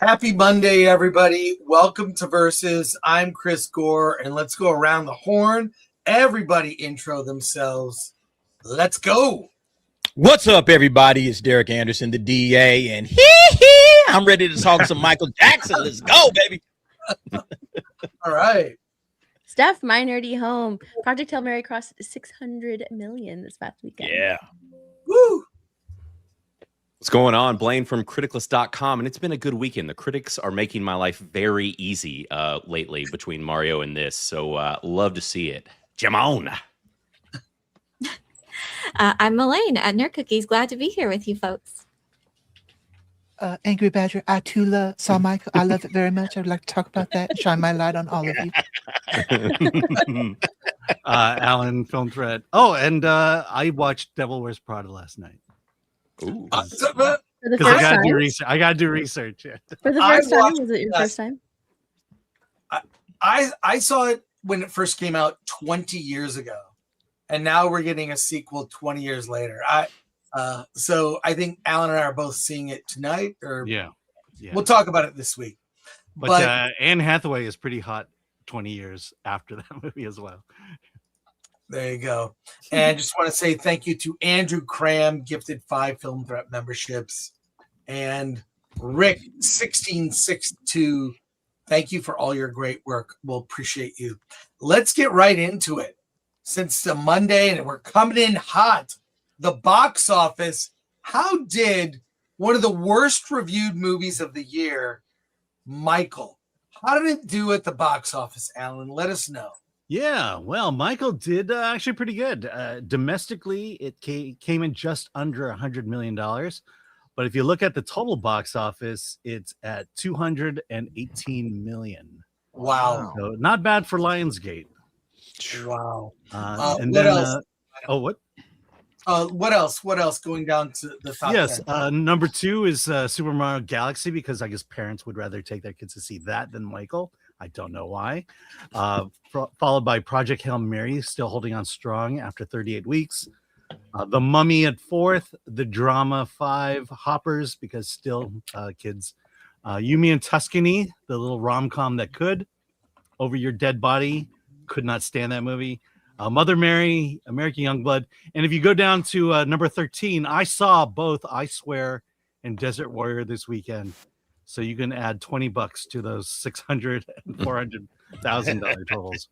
Happy Monday, everybody. Welcome to Versus. I'm Chris Gore, and let's go around the horn. Everybody intro themselves. Let's go. What's up, everybody? It's Derek Anderson, the DA, and I'm ready to talk some Michael Jackson. Let's go, baby. All right. Steph, my nerdy home. Project Hail Mary crossed 600 million this past weekend. Yeah. Woo. What's going on? Blaine from Criticless.com, and it's been a good weekend. The critics are making my life very easy lately between Mario and this, so love to see it. Jam on. I'm Elaine at Nerd Cookies. Glad to be here with you folks. Angry Badger, I too saw Michael. I love it very much. I would like to talk about that and shine my light on all of you. Alan Film Thread. Oh, and I watched Devil Wears Prada last night. Ooh. For the Because first time? I gotta do research. Yeah. For the first time? Was it your first time? I saw it when it first came out 20 years ago, and now we're getting a sequel 20 years later. So I think Alan and I are both seeing it tonight, or Yeah. we'll talk about it this week. But Anne Hathaway is pretty hot 20 years after that movie as well. There you go. And just want to say thank you to Andrew Cram, gifted 5 Film Threat memberships, and Rick 1662. Thank you for all your great work. We'll appreciate you. Let's get right into it. Since it's a Monday and we're coming in hot, the box office. How did one of the worst reviewed movies of the year, Michael, how did it do at the box office, Alan? Let us know. Yeah, well, Michael did actually pretty good. Domestically, it came in just under $100 million. But if you look at the total box office, it's at $218 million. Wow. So not bad for Lionsgate. Wow. And what then, else? what? What else? What else going down to the top? Yes, 10? number 2 is Super Mario Galaxy, because I guess parents would rather take their kids to see that than Michael. I don't know why. Followed by Project Hail Mary, still holding on strong after 38 weeks. The Mummy at 4th, The Drama 5, Hoppers, because still kids. Yumi and Tuscany, the little rom-com that could. Over Your Dead Body, could not stand that movie. Mother Mary, American Youngblood. And if you go down to number 13, I saw both I Swear and Desert Warrior this weekend. So you can add $20 to those $600,000 and $400,000 totals.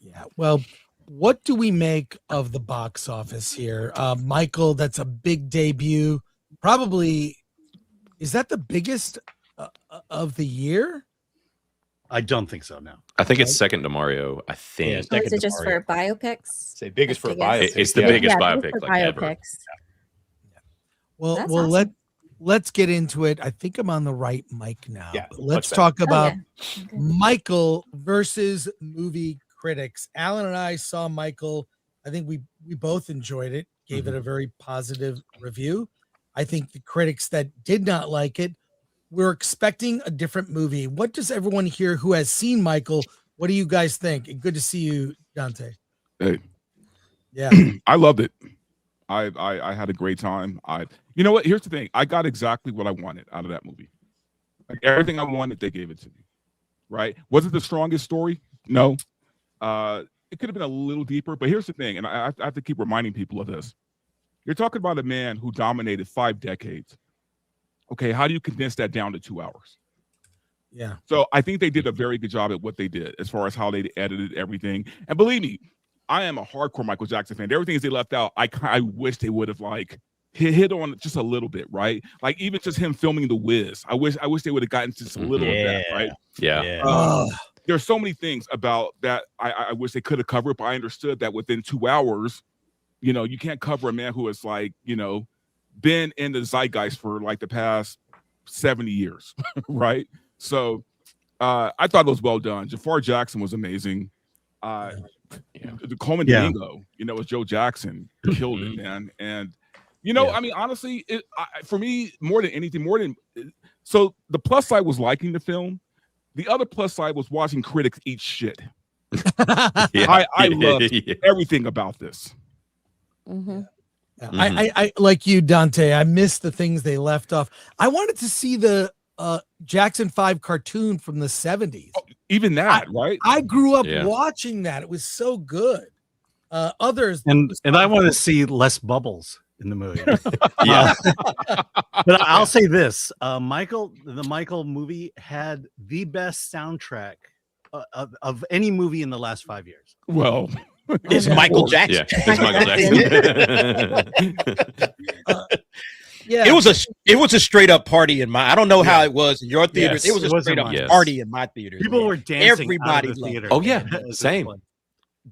Yeah. Well, what do we make of the box office here? Michael, that's a big debut. Probably, is that the biggest of the year? I don't think so, no. I think it's second to Mario. I think. Or is it just for biopics? Say biggest for I guess. biopics. It's the biggest biopic for like ever. biopics. Well, That's well, awesome. let's get into it. I think I'm on the right mic now. Yeah, But let's much talk about yeah. Okay. Michael versus movie critics. Alan and I saw Michael. I think we both enjoyed it, gave it a very positive review. I think the critics that did not like it were expecting a different movie. What does everyone here who has seen Michael, what do you guys think? And good to see you, Dante. Hey, Yeah. I loved it. I had a great time. You know what? Here's the thing. I got exactly what I wanted out of that movie. Like everything I wanted, they gave it to me. Right? Was it the strongest story? No. It could have been a little deeper, but here's the thing, and I have to keep reminding people of this. You're talking about a man who dominated 5 decades. Okay, how do you condense that down to 2 hours? Yeah. So I think they did a very good job at what they did as far as how they edited everything. And believe me, I am a hardcore Michael Jackson fan. Everything they left out, I wish they would have like hit on just a little bit, right? Like even just him filming The Wiz. I wish they would have gotten just a little of that, right? Yeah. There's so many things about that I wish they could have covered, but I understood that within 2 hours, you know, you can't cover a man who has like, you know, been in the zeitgeist for like the past 70 years, right? So I thought it was well done. Jafar Jackson was amazing. The Coleman Domingo, you know, was Joe Jackson, killed it, man. And you know, I mean, honestly, for me, more than anything, so the plus side was liking the film. The other plus side was watching critics eat shit. I love everything about this. Mm-hmm. I like you, Dante. I missed the things they left off. I wanted to see the Jackson 5 cartoon from the 70s. Even that, right? I grew up Yeah. watching that. It was so good. Others And I want to see less bubbles in the movie. Yeah. But I'll say this: the Michael movie had the best soundtrack of any movie in the last 5 years. Well, It's Michael Jackson. Yeah, it's Michael Jackson. yeah, It was a straight up party in my. I don't know how it was in your theaters. Yes, it was a it was straight in up mine. party in my theaters. People man. were dancing. Everybody out of the loved theater. it. Oh yeah, At this same. point.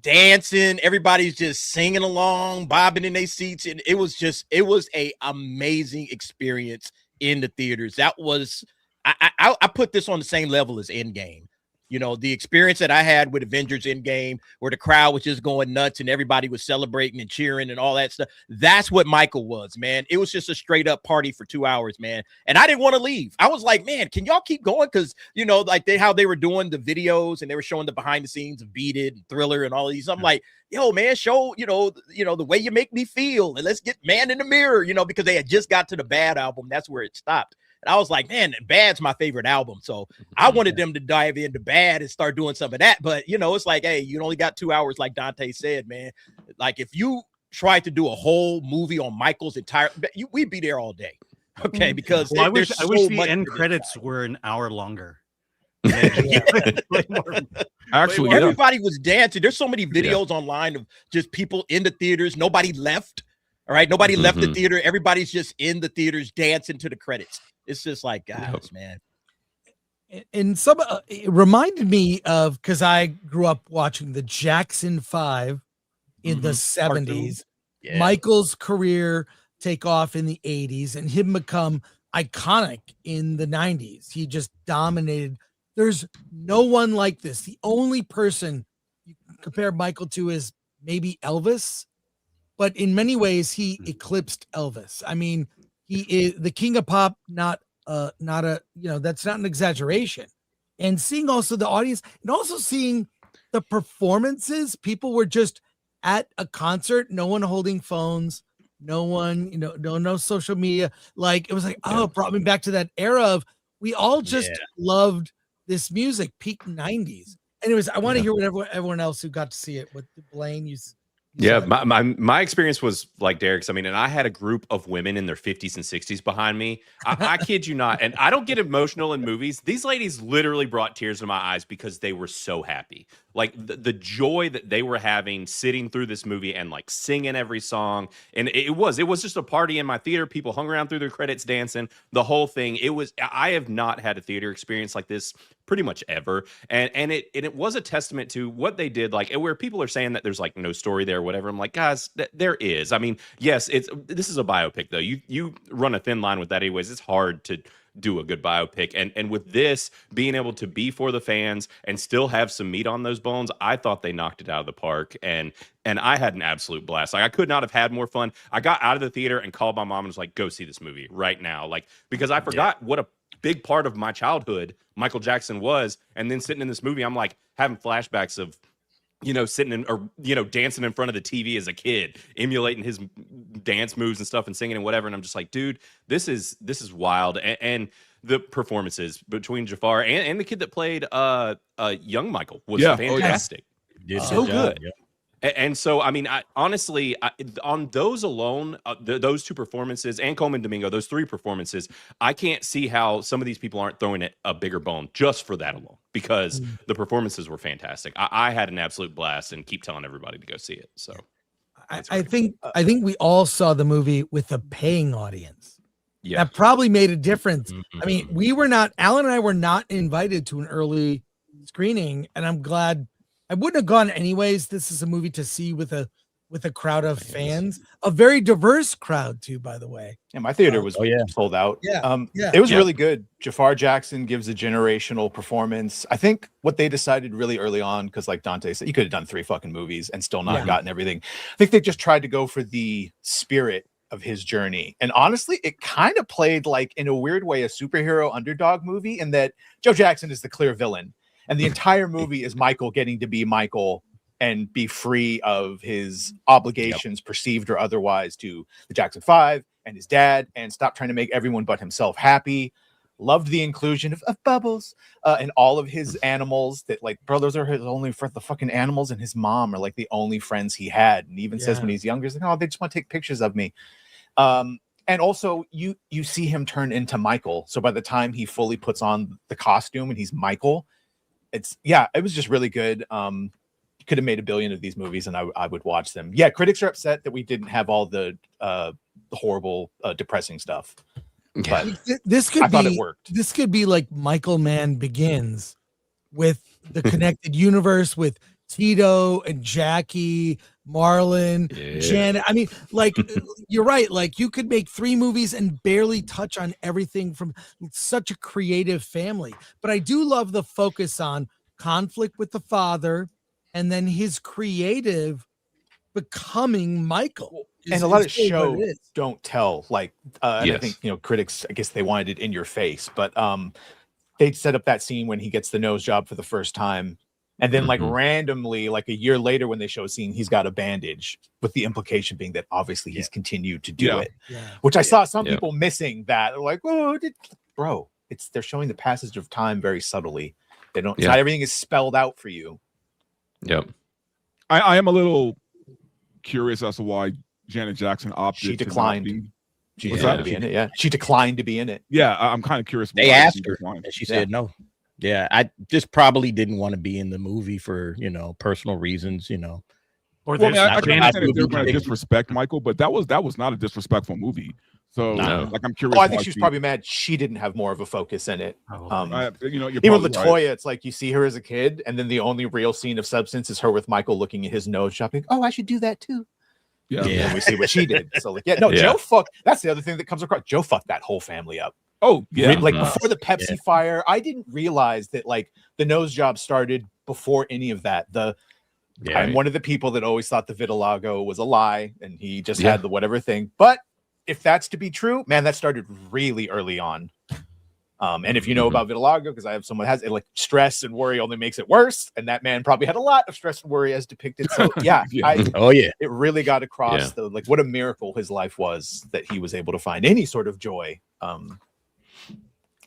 Dancing, everybody's just singing along, bobbing in their seats, and it was a amazing experience in the theaters. That was I put this on the same level as Endgame. You know, the experience that I had with Avengers Endgame, where the crowd was just going nuts and everybody was celebrating and cheering and all that stuff. That's what Michael was, man. It was just a straight up party for 2 hours, man. And I didn't want to leave. I was like, man, can y'all keep going? Because, you know, like how they were doing the videos and they were showing the behind the scenes of Beat It and Thriller and all of these. I'm like, yo, man, show, you know, the way you make me feel. And let's get Man in the Mirror, you know, because they had just got to the Bad album. That's where it stopped. And I was like, man, Bad's my favorite album. So I wanted them to dive into Bad and start doing some of that. But, you know, it's like, hey, you only got 2 hours, like Dante said, man. Like, if you tried to do a whole movie on Michael's entire, we'd be there all day. Okay, because Well, I wish so the much end to this credits guy. were an hour longer. actually, yeah. Everybody was dancing. There's so many videos online of just people in the theaters. Nobody left. All right. Nobody left the theater. Everybody's just in the theaters dancing to the credits. It's just like, guys, man. And some it reminded me of, because I grew up watching the Jackson 5 in the 70s. Yeah. Michael's career take off in the 80s and him become iconic in the 90s. He just dominated. There's no one like this. The only person you can compare Michael to is maybe Elvis, but in many ways he eclipsed Elvis. I mean, he is the king of pop, not a, you know, that's not an exaggeration. And seeing also the audience and also seeing the performances, people were just at a concert, no one holding phones, no one, you know, no social media. Like, it was like, oh, it brought me back to that era of, we all just loved this music, peak 90s. Anyways, I want to hear what everyone else who got to see it, what Blaine you Yeah, my experience was like Derek's. I mean, and I had a group of women in their 50s and 60s behind me. I kid you not. And I don't get emotional in movies. These ladies literally brought tears to my eyes because they were so happy. Like the joy that they were having sitting through this movie and like singing every song. And it was just a party in my theater. People hung around through their credits dancing, the whole thing. I have not had a theater experience like this pretty much ever. And it was a testament to what they did, like where people are saying that there's like no story there or whatever. I'm like, guys, there is. I mean, yes, this is a biopic though. You run a thin line with that anyways. It's hard to do a good biopic, and with this being able to be for the fans and still have some meat on those bones, I thought they knocked it out of the park, and I had an absolute blast. Like, I could not have had more fun. I got out of the theater and called my mom and was like, go see this movie right now, like, because I forgot what a big part of my childhood Michael Jackson was. And then sitting in this movie, I'm like having flashbacks of, you know, sitting in, or, you know, dancing in front of the TV as a kid, emulating his dance moves and stuff and singing and whatever. And I'm just like, dude, this is wild. And the performances between Jafar and the kid that played young Michael was fantastic. So good. Yeah. And so, I mean, honestly, on those alone, those two performances and Coleman Domingo, those three performances, I can't see how some of these people aren't throwing it a bigger bone just for that alone, because the performances were fantastic. I had an absolute blast and keep telling everybody to go see it. So I think we all saw the movie with a paying audience. Yeah. That probably made a difference. I mean, Alan and I were not invited to an early screening, and I'm glad. I wouldn't have gone anyways. This is a movie to see with a crowd of fans, a very diverse crowd too, by the way. Yeah, my theater was sold out. It was really good. Jafar Jackson gives a generational performance. I think what they decided really early on, because like Dante said, you could have done 3 fucking movies and still not gotten everything. I think they just tried to go for the spirit of his journey. And honestly, it kind of played like, in a weird way, a superhero underdog movie, in that Joe Jackson is the clear villain. And the entire movie is Michael getting to be Michael and be free of his obligations, perceived or otherwise, to the Jackson 5 and his dad, and stop trying to make everyone but himself happy. Loved the inclusion of Bubbles and all of his animals. That, like, bro, those are his only the fucking animals, and his mom are like the only friends he had. And he even says when he's younger, he's like, oh, they just want to take pictures of me. And also you see him turn into Michael. So by the time he fully puts on the costume and he's Michael, it was just really good. Could have made 1 billion of these movies and I would watch them. Yeah, critics are upset that we didn't have all the horrible, depressing stuff. But this I could thought be it worked. This could be like Michael Mann Begins with the connected universe with Tito and Jackie, Marlon, Janet. I mean, like, you're right. Like, you could make 3 movies and barely touch on everything from such a creative family. But I do love the focus on conflict with the father and then his creative becoming Michael. And a lot of shows don't tell, like, and I think, critics, I guess they wanted it in your face, but they'd set up that scene when he gets the nose job for the first time. And then, like, randomly, like a year later, when they show a scene, he's got a bandage, with the implication being that obviously he's continued to do it, which I saw some people missing that. They're like, oh, bro, they're showing the passage of time very subtly. They don't, not everything is spelled out for you. Yep. I am a little curious as to why Janet Jackson opted. She declined. She What's declined that? to be in it. Yeah, she declined to be in it. Yeah, I'm kind of curious. They why asked she her, declined. and she said no. Yeah, I just probably didn't want to be in the movie for personal reasons. Or Well, I mean, I can understand if they're going to disrespect Michael, but that was not a disrespectful movie. So, like, I'm curious. Oh, I think she's probably mad she didn't have more of a focus in it. You're even with probably Latoya, right. it's like you see her as a kid, and then the only real scene of substance is her with Michael looking at his nose, shopping. Oh, I should do that too. Yeah. And we see what she did. So, like, Joe fucked. That's the other thing that comes across. Joe fucked that whole family up. Oh, yeah. Like, before the Pepsi fire, I didn't realize that, like, the nose job started before any of that. I'm one of the people that always thought the vitiligo was a lie, and he just had the whatever thing. But if that's to be true, man, that started really early on. And if you know about vitiligo, because I have someone has it, like, stress and worry only makes it worse, and that man probably had a lot of stress and worry as depicted. So it really got across like, what a miracle his life was that he was able to find any sort of joy.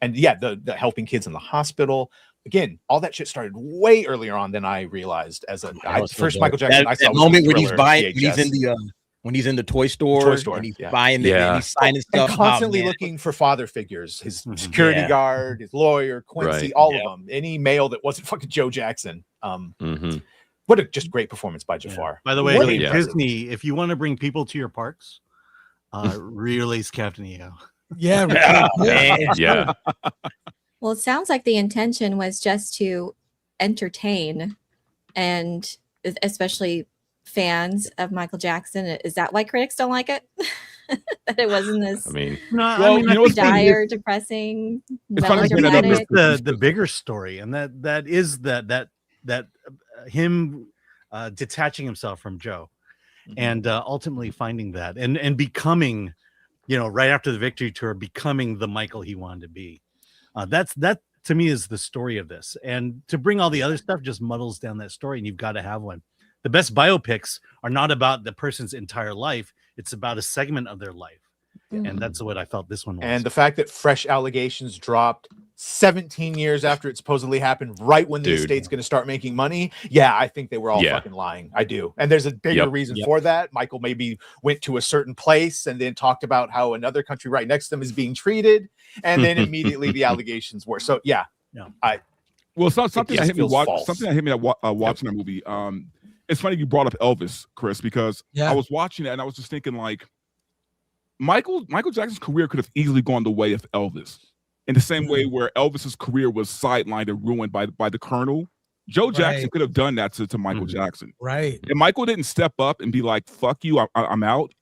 And the helping kids in the hospital. Again, all that shit started way earlier on than I realized. First Michael Jackson I saw that was moment the when he's Thriller buying, VHS. when he's in the toy store, and he's buying the, and he's signing stuff, and constantly looking for father figures. His security guard, his lawyer, Quincy, all of them. Any male that wasn't fucking Joe Jackson. What a just great performance by Jafar. By the way, really Disney, if you want to bring people to your parks, re-release Captain EO. Yeah. Well, it sounds like the intention was just to entertain, and especially fans of Michael Jackson. Is that why critics don't like it? That it wasn't this dire, depressing, melodramatic. The bigger story, and that is that him detaching himself from Joe, and ultimately finding that and becoming, right after the victory tour, becoming the Michael he wanted to be. That to me is the story of this, and to bring all the other stuff just muddles down that story, and you've got to have one. The best biopics are not about the person's entire life; it's about a segment of their life, and that's what I felt this one was. And the fact that fresh allegations dropped 17 years after it supposedly happened, right when the estate's going to start making money. Yeah, I think they were all fucking lying. I do. And there's a bigger reason for that. Michael maybe went to a certain place and then talked about how another country right next to them is being treated. And then immediately the allegations were. So, something that hit me watching that movie. It's funny you brought up Elvis, Chris, because I was watching it and I was just thinking, like, Michael Jackson's career could have easily gone the way of Elvis. In the same way where Elvis's career was sidelined and ruined by the Colonel, Joe Jackson could have done that to Michael Jackson. Right. If Michael didn't step up and be like, fuck you, I'm out,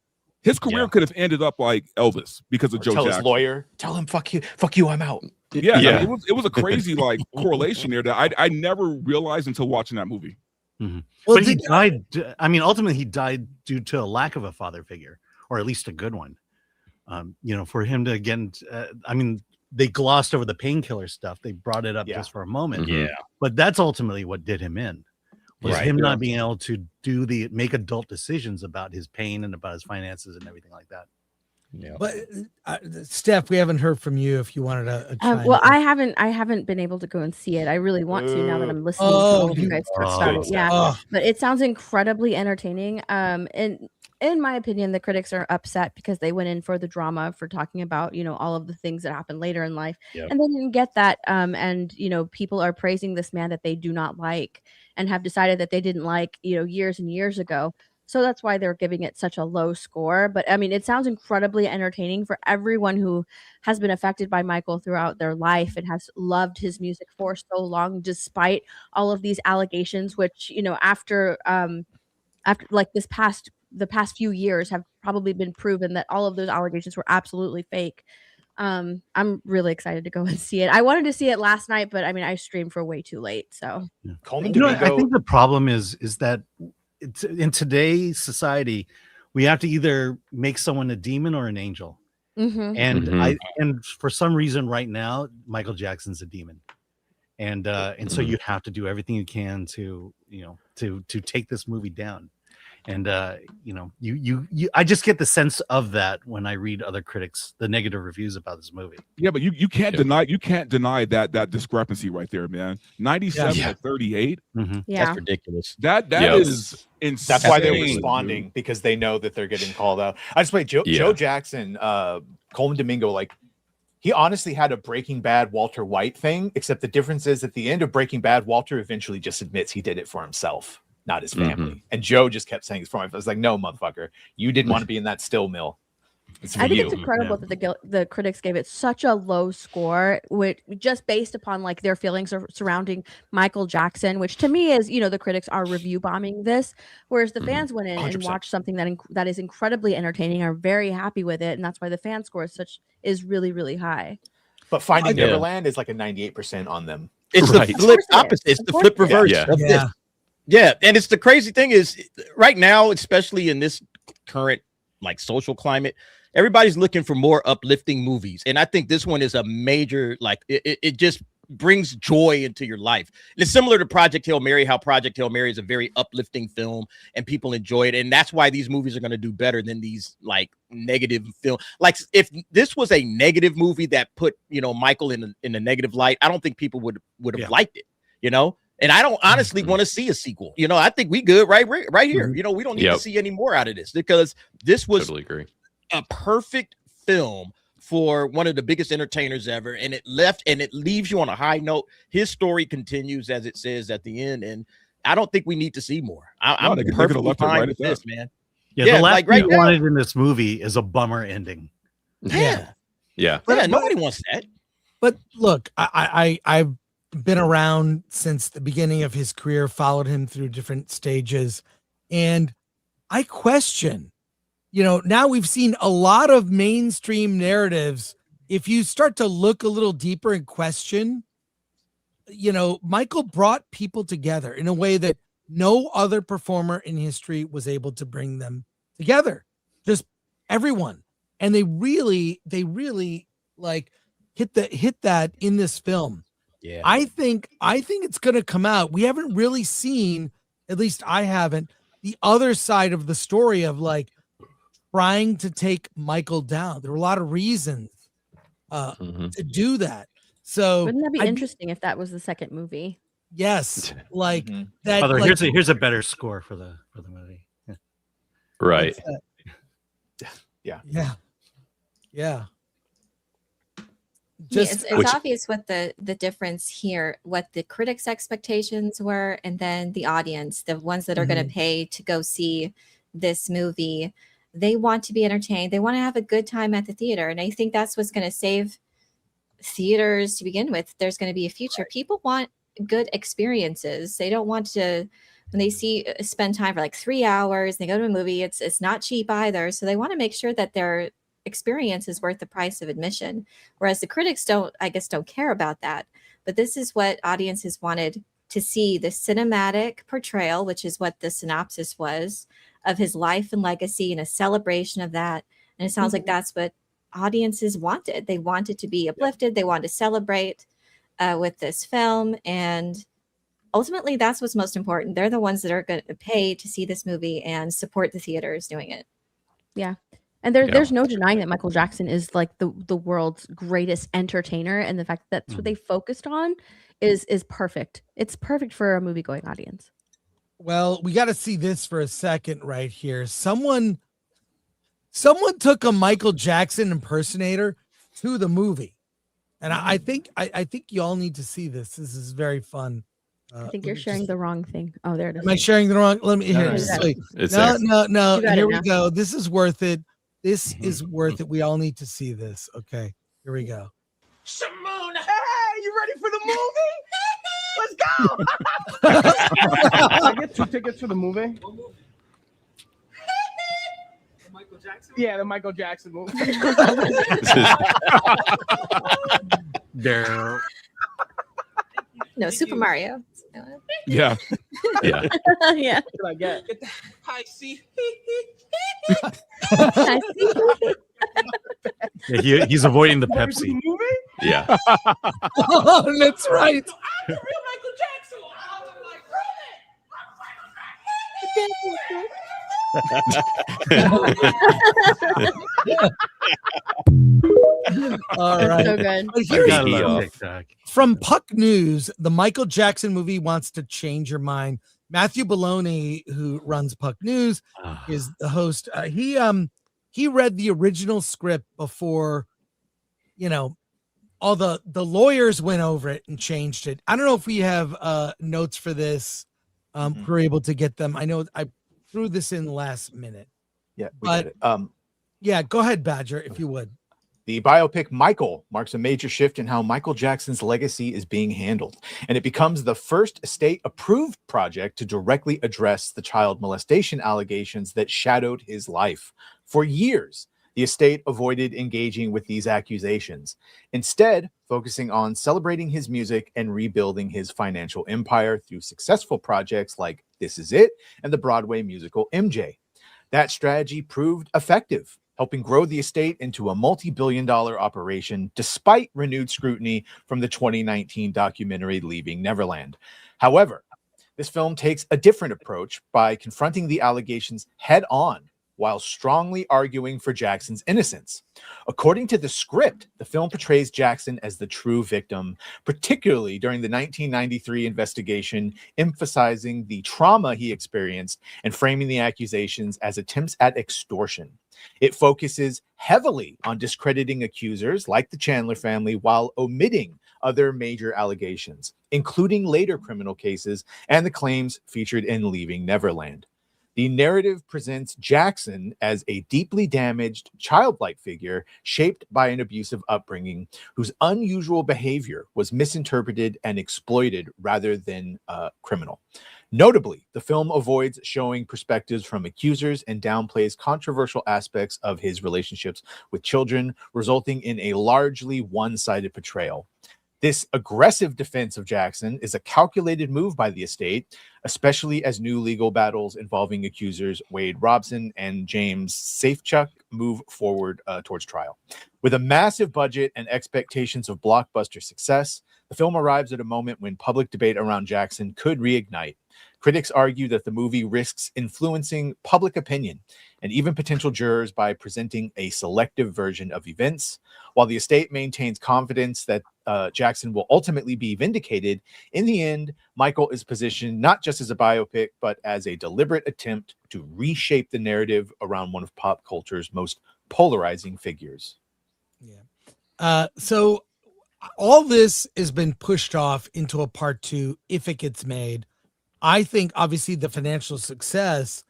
his career could have ended up like Elvis because of Joe Jackson. His lawyer, tell him, fuck you, I'm out. Yeah. I mean, it was a crazy like correlation there that I never realized until watching that movie. Well, but he died. I mean, ultimately, he died due to a lack of a father figure, or at least a good one. For him to again, they glossed over the painkiller stuff. They brought it up just for a moment. But that's ultimately what did him in, was Right. him not being able to make adult decisions about his pain and about his finances and everything like that. Yeah. But Steph, we haven't heard from you. If you wanted to, well, I haven't been able to go and see it. I really want to now that I'm listening to all of you guys talk about it. Yeah, but it sounds incredibly entertaining. And in my opinion, the critics are upset because they went in for the drama, for talking about all of the things that happened later in life, and they didn't get that. And people are praising this man that they do not like and have decided that they didn't like years and years ago. So that's why they're giving it such a low score. But I mean, it sounds incredibly entertaining for everyone who has been affected by Michael throughout their life and has loved his music for so long, despite all of these allegations, which, after like the past few years have probably been proven that all of those allegations were absolutely fake. I'm really excited to go and see it. I wanted to see it last night, but I mean, I streamed for way too late. So I think the problem is that in today's society, we have to either make someone a demon or an angel. Mhm. And for some reason right now, Michael Jackson's a demon. And so you have to do everything you can to take this movie down. And I just get the sense of that when I read other critics, the negative reviews about this movie. Yeah, but you can't deny that discrepancy right there, man. 97 to 38. Yeah, that's ridiculous. That is insane. That's why they're responding, because they know that they're getting called out. I just played Joe Jackson, Coleman Domingo, like he honestly had a Breaking Bad Walter White thing, except the difference is at the end of Breaking Bad, Walter eventually just admits he did it for himself, not his family. And Joe just kept saying it's for him. I was like, no, motherfucker, you didn't want to be in that still mill. I think it's incredible that the critics gave it such a low score, which just based upon like their feelings surrounding Michael Jackson, which to me is, the critics are review bombing this, whereas the fans went in 100%. And watched something that is incredibly entertaining, are very happy with it, and that's why the fan score is really, really high. But Finding Neverland is like a 98% on them. It's the flip opposite. It's the flip reverse. Yeah, and it's the crazy thing is right now, especially in this current like social climate, everybody's looking for more uplifting movies, and I think this one is a major it just brings joy into your life. And it's similar to Project Hail Mary, how Project Hail Mary is a very uplifting film and people enjoy it, and that's why these movies are going to do better than these like negative film. Like if this was a negative movie that put Michael in a negative light, I don't think people would have liked it, And I don't honestly want to see a sequel. I think we good right here. We don't need to see any more out of this, because this was totally agree. A perfect film for one of the biggest entertainers ever, and it leaves you on a high note. His story continues as it says at the end, and I don't think we need to see more. I'm perfectly fine with this, man. Yeah, the last thing you wanted in this movie is a bummer ending. Yeah. But nobody wants that. But look, I've been around since the beginning of his career, followed him through different stages, and I question, now we've seen a lot of mainstream narratives. If you start to look a little deeper and question, Michael brought people together in a way that no other performer in history was able to bring them together. Just everyone. And they really like hit that in this film. Yeah. I think it's going to come out. We haven't really seen, at least I haven't, the other side of the story of like trying to take Michael down. There were a lot of reasons to do that. So wouldn't that be interesting if that was the second movie? Yes, like that. Although like, here's a better score for the movie. Yeah. Right. Yeah. It's obvious what the difference here, what the critics' expectations were, and then the audience, the ones that are going to pay to go see this movie. They want to be entertained. They want to have a good time at the theater. And I think that's what's going to save theaters to begin with. There's going to be a future. People want good experiences. They don't want to, when they spend time for like 3 hours, they go to a movie, it's not cheap either. So they want to make sure that their experience is worth the price of admission. Whereas the critics don't care about that. But this is what audiences wanted to see, the cinematic portrayal, which is what the synopsis was, of his life and legacy, and a celebration of that. And it sounds like that's what audiences wanted. They wanted to be uplifted. They wanted to celebrate with this film. And ultimately, that's what's most important. They're the ones that are going to pay to see this movie and support the theaters doing it. Yeah. And there's no denying that Michael Jackson is like the world's greatest entertainer, and the fact that that's what they focused on is perfect. It's perfect for a movie going audience. Well, we got to see this for a second right here. Someone took a Michael Jackson impersonator to the movie, and I think you all need to see this. This is very fun. I think you're sharing the wrong thing. Oh, there it is. Am I sharing the wrong? Let me hear it. No. Here we go. This is worth it. This is worth it. We all need to see this. Okay, here we go. Shimon, hey, you ready for the movie? Let's go. I get 2 tickets for the movie. Michael Jackson? Yeah, the Michael Jackson movie. No, Super Mario. Yeah. Yeah. Yeah. What I get? Hi, see. Yeah, he's avoiding the Pepsi. Yeah. Oh, that's right. I'm the real Michael Jackson. All right. So good. But here's from Puck News, the Michael Jackson movie wants to change your mind. Matthew Baloney, who runs Puck News, is the host. He read the original script before, all the lawyers went over it and changed it. I don't know if we have notes for this. We're able to get them. I know I threw this in last minute. Yeah, but yeah, go ahead, Badger, if you would. The biopic Michael marks a major shift in how Michael Jackson's legacy is being handled, and it becomes the first estate-approved project to directly address the child molestation allegations that shadowed his life. For years, the estate avoided engaging with these accusations, instead focusing on celebrating his music and rebuilding his financial empire through successful projects like This Is It and the Broadway musical MJ. That strategy proved effective, helping grow the estate into a multi-billion-dollar operation despite renewed scrutiny from the 2019 documentary Leaving Neverland. However, this film takes a different approach by confronting the allegations head-on while strongly arguing for Jackson's innocence. According to the script, the film portrays Jackson as the true victim, particularly during the 1993 investigation, emphasizing the trauma he experienced and framing the accusations as attempts at extortion. It focuses heavily on discrediting accusers like the Chandler family while omitting other major allegations, including later criminal cases and the claims featured in Leaving Neverland. The narrative presents Jackson as a deeply damaged, childlike figure shaped by an abusive upbringing whose unusual behavior was misinterpreted and exploited rather than criminal. Notably, the film avoids showing perspectives from accusers and downplays controversial aspects of his relationships with children, resulting in a largely one-sided portrayal. This aggressive defense of Jackson is a calculated move by the estate, especially as new legal battles involving accusers Wade Robson and James Safechuck move forward towards trial. With a massive budget and expectations of blockbuster success, the film arrives at a moment when public debate around Jackson could reignite. Critics argue that the movie risks influencing public opinion and even potential jurors by presenting a selective version of events. While the estate maintains confidence that Jackson will ultimately be vindicated, in the end, Michael is positioned not just as a biopic, but as a deliberate attempt to reshape the narrative around one of pop culture's most polarizing figures. Yeah. So all this has been pushed off into a part 2 if it gets made. I think obviously the financial success,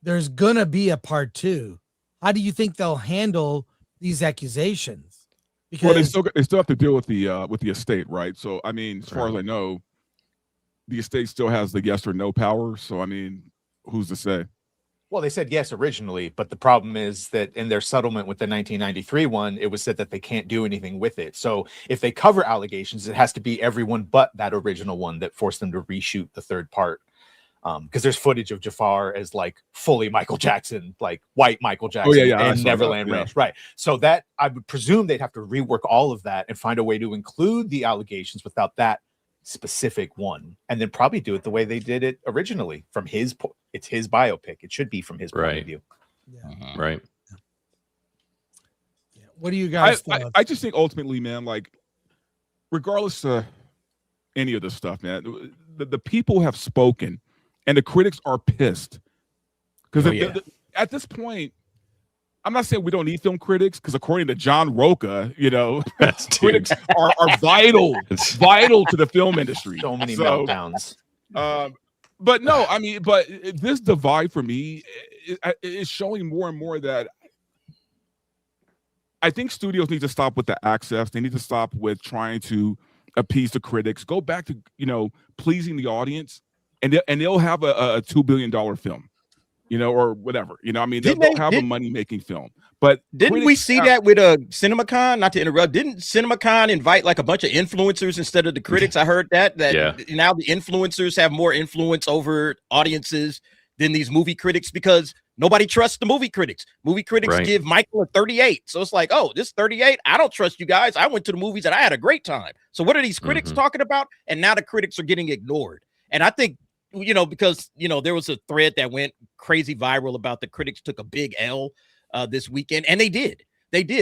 there's gonna be a part 2. How do you think they'll handle these accusations? Because they still have to deal with the estate, right? So I mean, as far as I know, the estate still has the yes or no power. So I mean, who's to say? Well, they said yes originally, but the problem is that in their settlement with the 1993 one, it was said that they can't do anything with it. So if they cover allegations, it has to be everyone but that original one that forced them to reshoot the third part. Because there's footage of Jafar as like fully Michael Jackson, like white Michael Jackson in Neverland Ranch. Right. So that I would presume they'd have to rework all of that and find a way to include the allegations without that specific one, and then probably do it the way they did it originally from it's his biopic. It should be from his point of view. Yeah. Right. What do you guys I just think ultimately, man, like regardless of any of this stuff, man, the people have spoken and the critics are pissed. Because at this point, I'm not saying we don't need film critics, because according to John Roca, critics are vital to the film industry. So many meltdowns. But no, I mean, but this divide for me is showing more and more that I think studios need to stop with the access. They need to stop with trying to appease the critics. Go back to pleasing the audience, and they'll have a $2 billion film, or whatever. I mean, they'll have a money-making film. But didn't we see that with CinemaCon? Not to interrupt, didn't CinemaCon invite like a bunch of influencers instead of the critics? I heard that now the influencers have more influence over audiences than these movie critics, because nobody trusts the movie critics. Movie critics give Michael a 38. So it's like, oh, this 38, I don't trust you guys. I went to the movies and I had a great time. So what are these critics talking about? And now the critics are getting ignored. And I think, because, there was a thread that went crazy viral about the critics took a big L this weekend. And they did,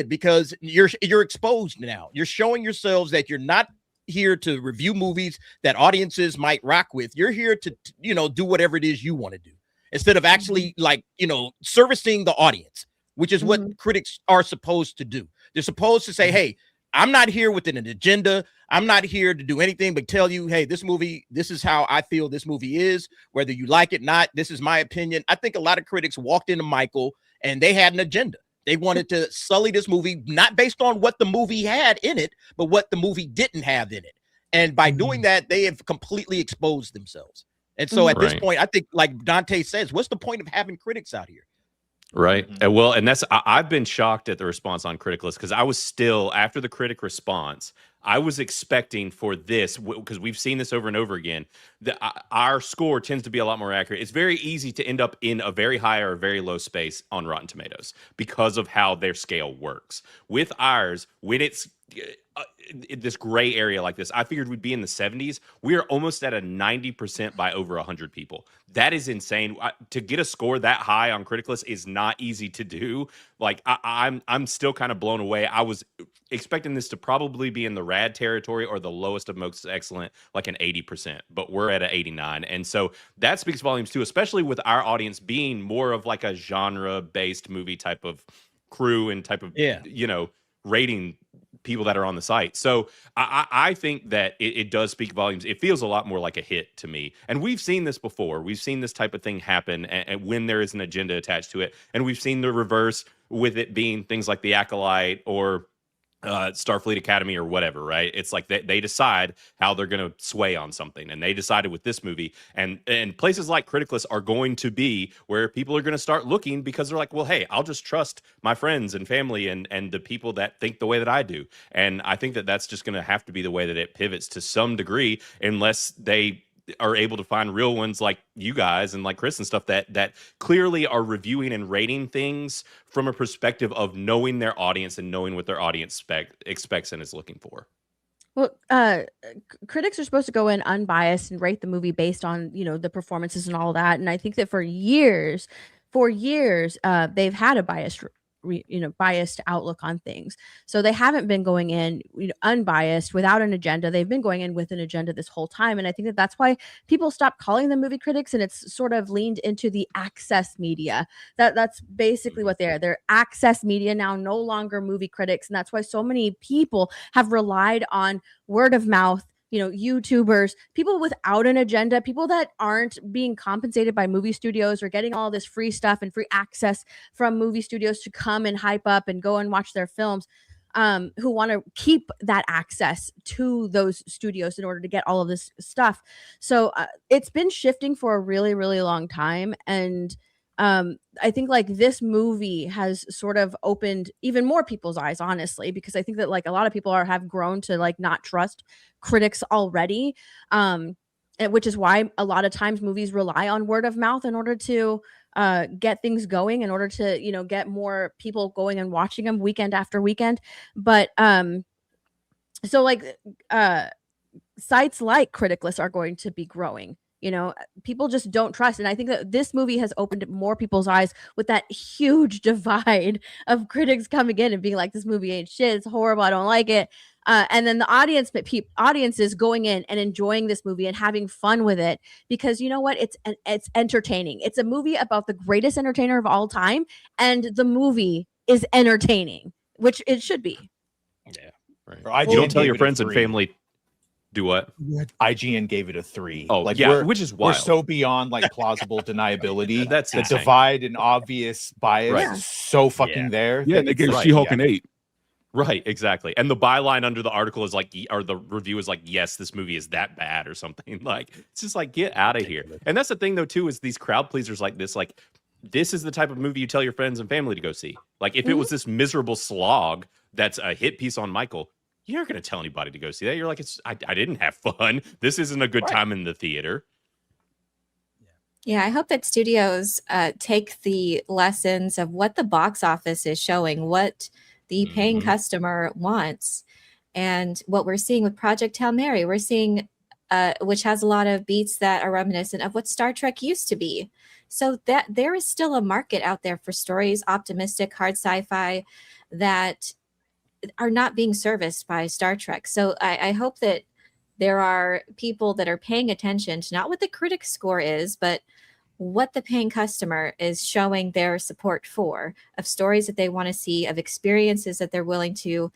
because you're exposed now. You're showing yourselves that you're not here to review movies that audiences might rock with. You're here to, do whatever it is you want to do, instead of actually servicing the audience, which is what critics are supposed to do. They're supposed to say, hey, I'm not here with an agenda. I'm not here to do anything but tell you, hey, this movie, this is how I feel this movie is, whether you like it or not. This is my opinion. I think a lot of critics walked into Michael and they had an agenda. They wanted to sully this movie, not based on what the movie had in it, but what the movie didn't have in it. And by doing that, they have completely exposed themselves. And so at this point, I think, like Dante says, what's the point of having critics out here? Right. And that's, I've been shocked at the response on Criticless, because I was still, after the critic response, I was expecting for this, because we've seen this over and over again, that our score tends to be a lot more accurate. It's very easy to end up in a very high or a very low space on Rotten Tomatoes because of how their scale works. With ours, when it's this gray area like this, I figured we'd be in the 70s. We are almost at a 90% by over 100 people. That is insane. To get a score that high on Criticless is not easy to do. Like I'm still kind of blown away. I was expecting this to probably be in the rad territory or the lowest of most excellent, like an 80%, but we're at an 89. And so that speaks volumes too, especially with our audience being more of like a genre-based movie type of crew and type of, rating people that are on the site. So I think that it does speak volumes. It feels a lot more like a hit to me. And we've seen this before. We've seen this type of thing happen and when there is an agenda attached to it. And we've seen the reverse with it being things like The Acolyte or Starfleet Academy or whatever, right? It's like they decide how they're going to sway on something, and they decided with this movie, and places like Criticless are going to be where people are going to start looking, because they're like, well, hey, I'll just trust my friends and family and the people that think the way that I do. And I think that that's just going to have to be the way that it pivots to some degree, unless they are able to find real ones like you guys and like Chris and stuff that clearly are reviewing and rating things from a perspective of knowing their audience and knowing what their audience expects and is looking for. Well, critics are supposed to go in unbiased and rate the movie based on, the performances and all that. And I think that for years, they've had a biased outlook on things. So they haven't been going in unbiased without an agenda. They've been going in with an agenda this whole time. And I think that that's why people stopped calling them movie critics, and it's sort of leaned into the access media. That's basically what they're access media now, no longer movie critics. And that's why so many people have relied on word of mouth, YouTubers, people without an agenda, people that aren't being compensated by movie studios or getting all this free stuff and free access from movie studios to come and hype up and go and watch their films, who want to keep that access to those studios in order to get all of this stuff. So it's been shifting for a really, really long time. And I think like this movie has sort of opened even more people's eyes, honestly, because I think that like a lot of people have grown to like not trust critics already, which is why a lot of times movies rely on word of mouth in order to get things going, in order to get more people going and watching them weekend after weekend. But so like sites like Criticless are going to be growing. You know, people just don't trust. And I think that this movie has opened more people's eyes with that huge divide of critics coming in and being like, this movie ain't shit. It's horrible. I don't like it. And then the audiences going in and enjoying this movie and having fun with it because you know what? It's entertaining. It's a movie about the greatest entertainer of all time. And the movie is entertaining, which it should be. Yeah. Right. You don't tell your friends and family. Do what? IGN gave it a 3. Oh, like yeah, which is wild. We're so beyond like plausible deniability. That's the insane. divide and obvious bias is so fucking there. Yeah, they gave She-Hulk an 8. Right, exactly. And the byline under the article is like, or the review is like, yes, this movie is that bad or something. Like, it's just like, get out of here. And that's the thing, though, too, is these crowd pleasers like this. Like, this is the type of movie you tell your friends and family to go see. Like, if it was this miserable slog that's a hit piece on Michael, you're not going to tell anybody to go see that. You're like, I didn't have fun. This isn't a good time in the theater. Yeah, I hope that studios take the lessons of what the box office is showing, what the paying customer wants. And what we're seeing with Project Hail Mary, we're seeing, which has a lot of beats that are reminiscent of what Star Trek used to be. So that there is still a market out there for stories, optimistic, hard sci-fi that are not being serviced by Star Trek. So I hope that there are people that are paying attention to not what the critic score is, but what the paying customer is showing their support for, of stories that they want to see, of experiences that they're willing to, you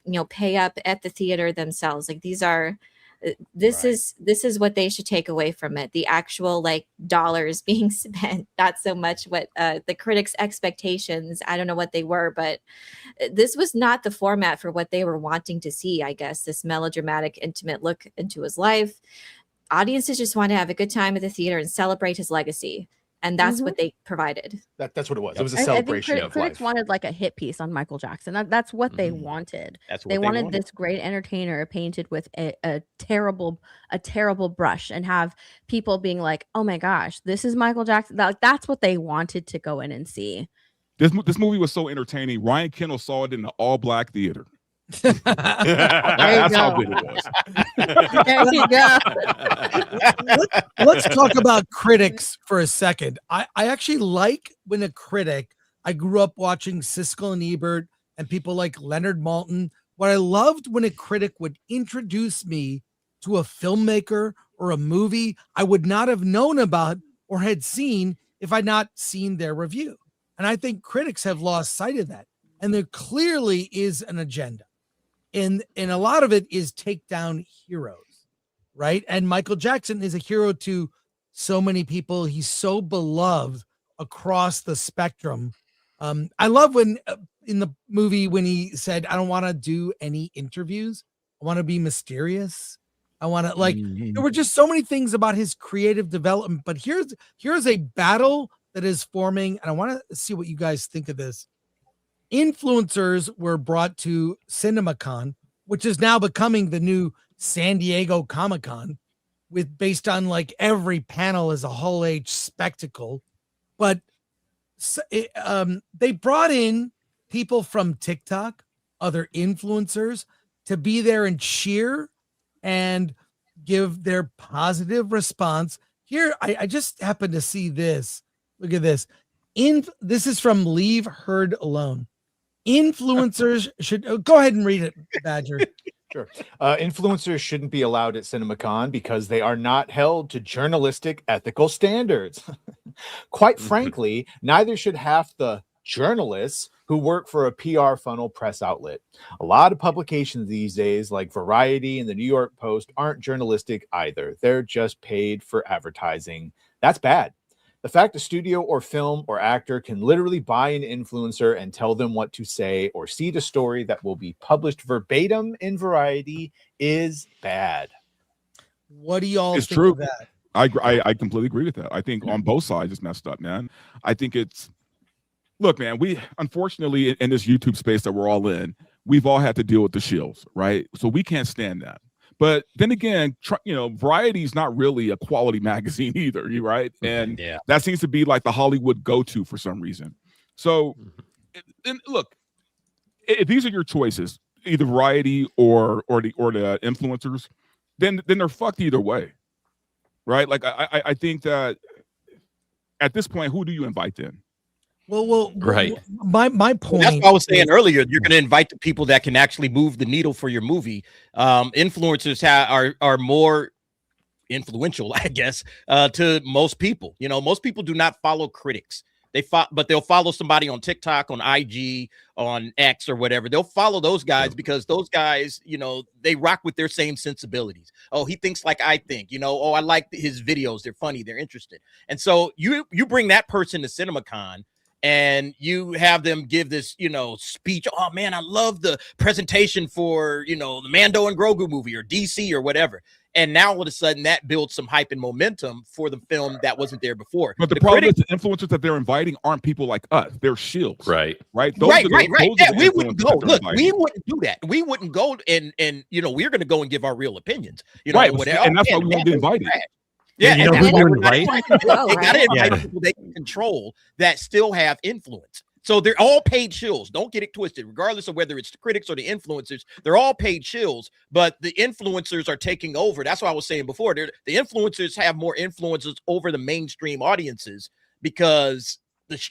know, pay up at the theater themselves. Like this is what they should take away from it. The actual like dollars being spent, not so much what the critics' expectations. I don't know what they were, but this was not the format for what they were wanting to see, I guess, this melodramatic, intimate look into his life. Audiences just want to have a good time at the theater and celebrate his legacy. And that's what they provided. That's what it was. It was a celebration of critics life. wanted like a hit piece on Michael Jackson. That's what they wanted. That's what they wanted this great entertainer painted with a terrible brush and have people being like, oh my gosh, this is Michael Jackson. That's what they wanted to go in and see. This movie was so entertaining. Ryan Kendall saw it in the all-black theater. That's how good it was. There you go. Let's talk about critics for a second. I actually like when a critic, I grew up watching Siskel and Ebert and people like Leonard Maltin. What I loved when a critic would introduce me to a filmmaker or a movie I would not have known about or had seen if I'd not seen their review. And I think critics have lost sight of that. And there clearly is an agenda. And a lot of it is take down heroes, right? And Michael Jackson is a hero to so many people. He's so beloved across the spectrum. I love when in the movie when he said, I don't want to do any interviews. I want to be mysterious. I want to there were just so many things about his creative development. But here's a battle that is forming. And I want to see what you guys think of this. Influencers were brought to CinemaCon, which is now becoming the new San Diego Comic-Con, based on like every panel is a whole age spectacle. But they brought in people from TikTok, other influencers, to be there and cheer and give their positive response. Here, I just happened to see this. Look at this. This is from Leave Herd Alone. Influencers should go ahead and read it, Badger. Sure. Influencers shouldn't be allowed at CinemaCon because they are not held to journalistic ethical standards. Quite frankly, neither should half the journalists who work for a PR funnel press outlet. A lot of publications these days, like Variety and the New York Post, aren't journalistic either. They're just paid for advertising. That's bad. The fact a studio or film or actor can literally buy an influencer and tell them what to say or seed a story that will be published verbatim in Variety is bad. What do y'all It's think true. of that? I completely agree with that. I think on both sides it's messed up, man. I think look, man, we unfortunately in this YouTube space that we're all in, we've all had to deal with the shills, right? So we can't stand that. But then again, Variety is not really a quality magazine either, right? And that seems to be like the Hollywood go-to for some reason. So, and look, if these are your choices, either Variety or the influencers, then they're fucked either way, right? Like I think that at this point, who do you invite then? Well, right. My point. That's what I was saying earlier. You're going to invite the people that can actually move the needle for your movie. Influencers are more influential, I guess, to most people. You know, most people do not follow critics. But they'll follow somebody on TikTok, on IG, on X, or whatever. They'll follow those guys because those guys, you know, they rock with their same sensibilities. Oh, he thinks like I think. You know, oh, I like his videos. They're funny. They're interested. And so you bring that person to CinemaCon, and you have them give this, you know, speech. Oh man, I love the presentation for, you know, the Mando and Grogu movie or DC or whatever. And now all of a sudden that builds some hype and momentum for the film that wasn't there before. But the problem is the influencers that they're inviting aren't people like us. They're shields. Right. Right. Right. Yeah, we wouldn't go. Look, we wouldn't do that. We wouldn't go and you know, we're going to go and give our real opinions. You know, right. And that's why we won't get invited. Yeah, you know who you invite? They got to invite people they can control that still have influence. So they're all paid shills. Don't get it twisted. Regardless of whether it's the critics or the influencers, they're all paid shills. But the influencers are taking over. That's what I was saying before. The influencers have more influences over the mainstream audiences because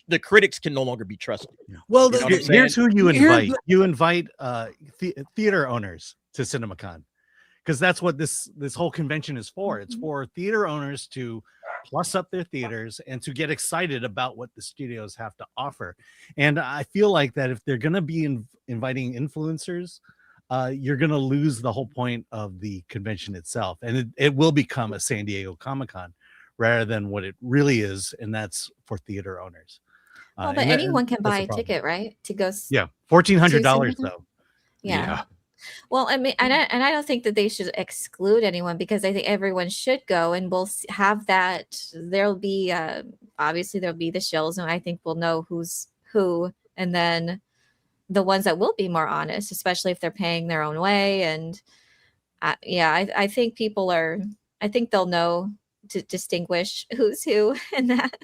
the critics can no longer be trusted. Well, you know here's who you invite. You invite theater owners to CinemaCon, because that's what this whole convention is for. It's for theater owners to plus up their theaters and to get excited about what the studios have to offer. And I feel like that if they're going to be inviting influencers, you're going to lose the whole point of the convention itself. And it will become a San Diego Comic-Con rather than what it really is. And that's for theater owners. Well, but anyone can buy a ticket, right? To go. Yeah. $1,400 though. Yeah. Well, I mean, and I don't think that they should exclude anyone, because I think everyone should go, and we'll have that. There'll be obviously there'll be the shills, and I think we'll know who's who, and then the ones that will be more honest, especially if they're paying their own way. And I think I think they'll know to distinguish who's who in that.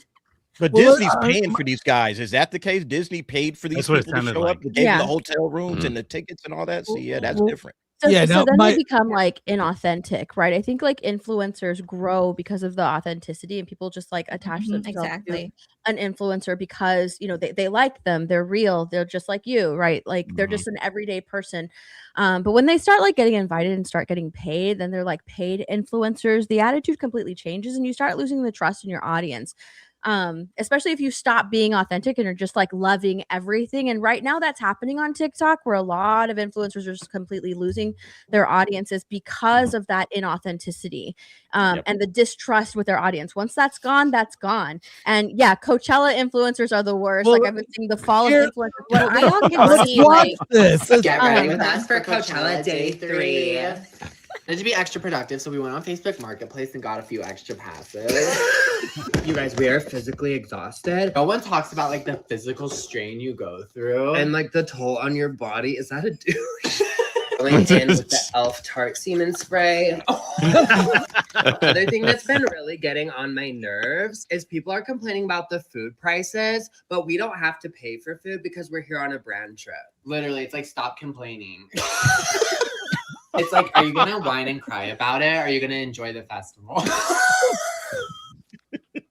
But Disney's paying for these guys. Is that the case? Disney paid for these people to show up, gave them the hotel rooms and the tickets and all that. So yeah, that's different. So then they become like inauthentic, right? I think like influencers grow because of the authenticity, and people just like attach themselves to an influencer because, you know, they like them, they're real, they're just like you, right? Like they're just an everyday person. But when they start like getting invited and start getting paid, then they're like paid influencers. The attitude completely changes, and you start losing the trust in your audience. Especially if you stop being authentic and are just like loving everything. And right now that's happening on TikTok, where a lot of influencers are just completely losing their audiences because of that inauthenticity and the distrust with their audience. Once that's gone, that's gone. And yeah, Coachella influencers are the worst. Like I've been seeing the fall of influencers. I don't get see like this. Get ready with us for Coachella Day 3. And to be extra productive, so we went on Facebook Marketplace and got a few extra passes. You guys, we are physically exhausted. No one talks about like the physical strain you go through. And like the toll on your body. Is that a douche? Going in with the Elf Tart Semen Spray. Other thing that's been really getting on my nerves is people are complaining about the food prices, but we don't have to pay for food because we're here on a brand trip. Literally, it's like, stop complaining. It's like, are you gonna whine and cry about it? Or are you gonna enjoy the festival?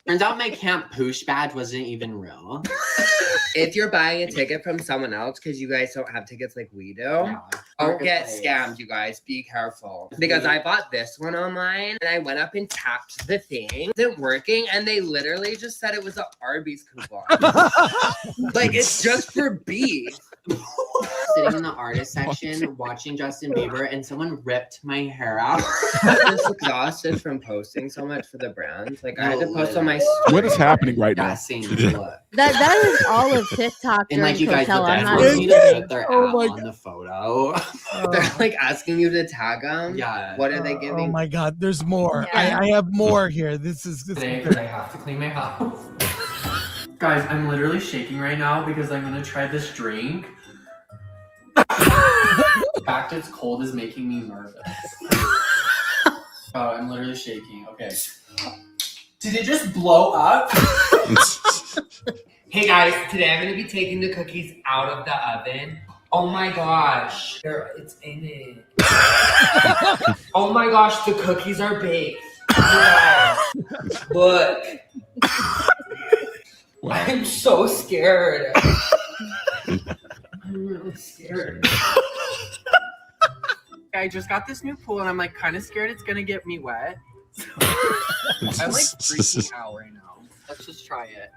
Turns out my Camp Poosh badge wasn't even real. If you're buying a ticket from someone else because you guys don't have tickets like we do, don't get scammed, you guys. Be careful. Because I bought this one online and I went up and tapped the thing. It wasn't working, and they literally just said it was an Arby's coupon. Like, it's just for beef. Sitting in the artist section watching Justin Bieber, and someone ripped my hair out. I'm just exhausted from posting so much for the brand. Like, I had to post on my story. What is happening right now? That is all of TikTok. And like, you guys, Coachella. they're on the photo. They're like asking you to tag them. Yeah. What are they giving? Oh my God, there's more. Yeah. I have more here. This is today because I have to clean my house. Guys, I'm literally shaking right now because I'm gonna try this drink. The fact it's cold is making me nervous. Oh, I'm literally shaking. Okay. Did it just blow up? Hey guys, today I'm gonna be taking the cookies out of the oven. Oh my gosh, it's in it. Oh my gosh, the cookies are baked. Yes. Look. I'm so scared. I'm really scared. I just got this new pool and I'm like kind of scared it's gonna get me wet. I'm like freaking out right now. Let's just try it.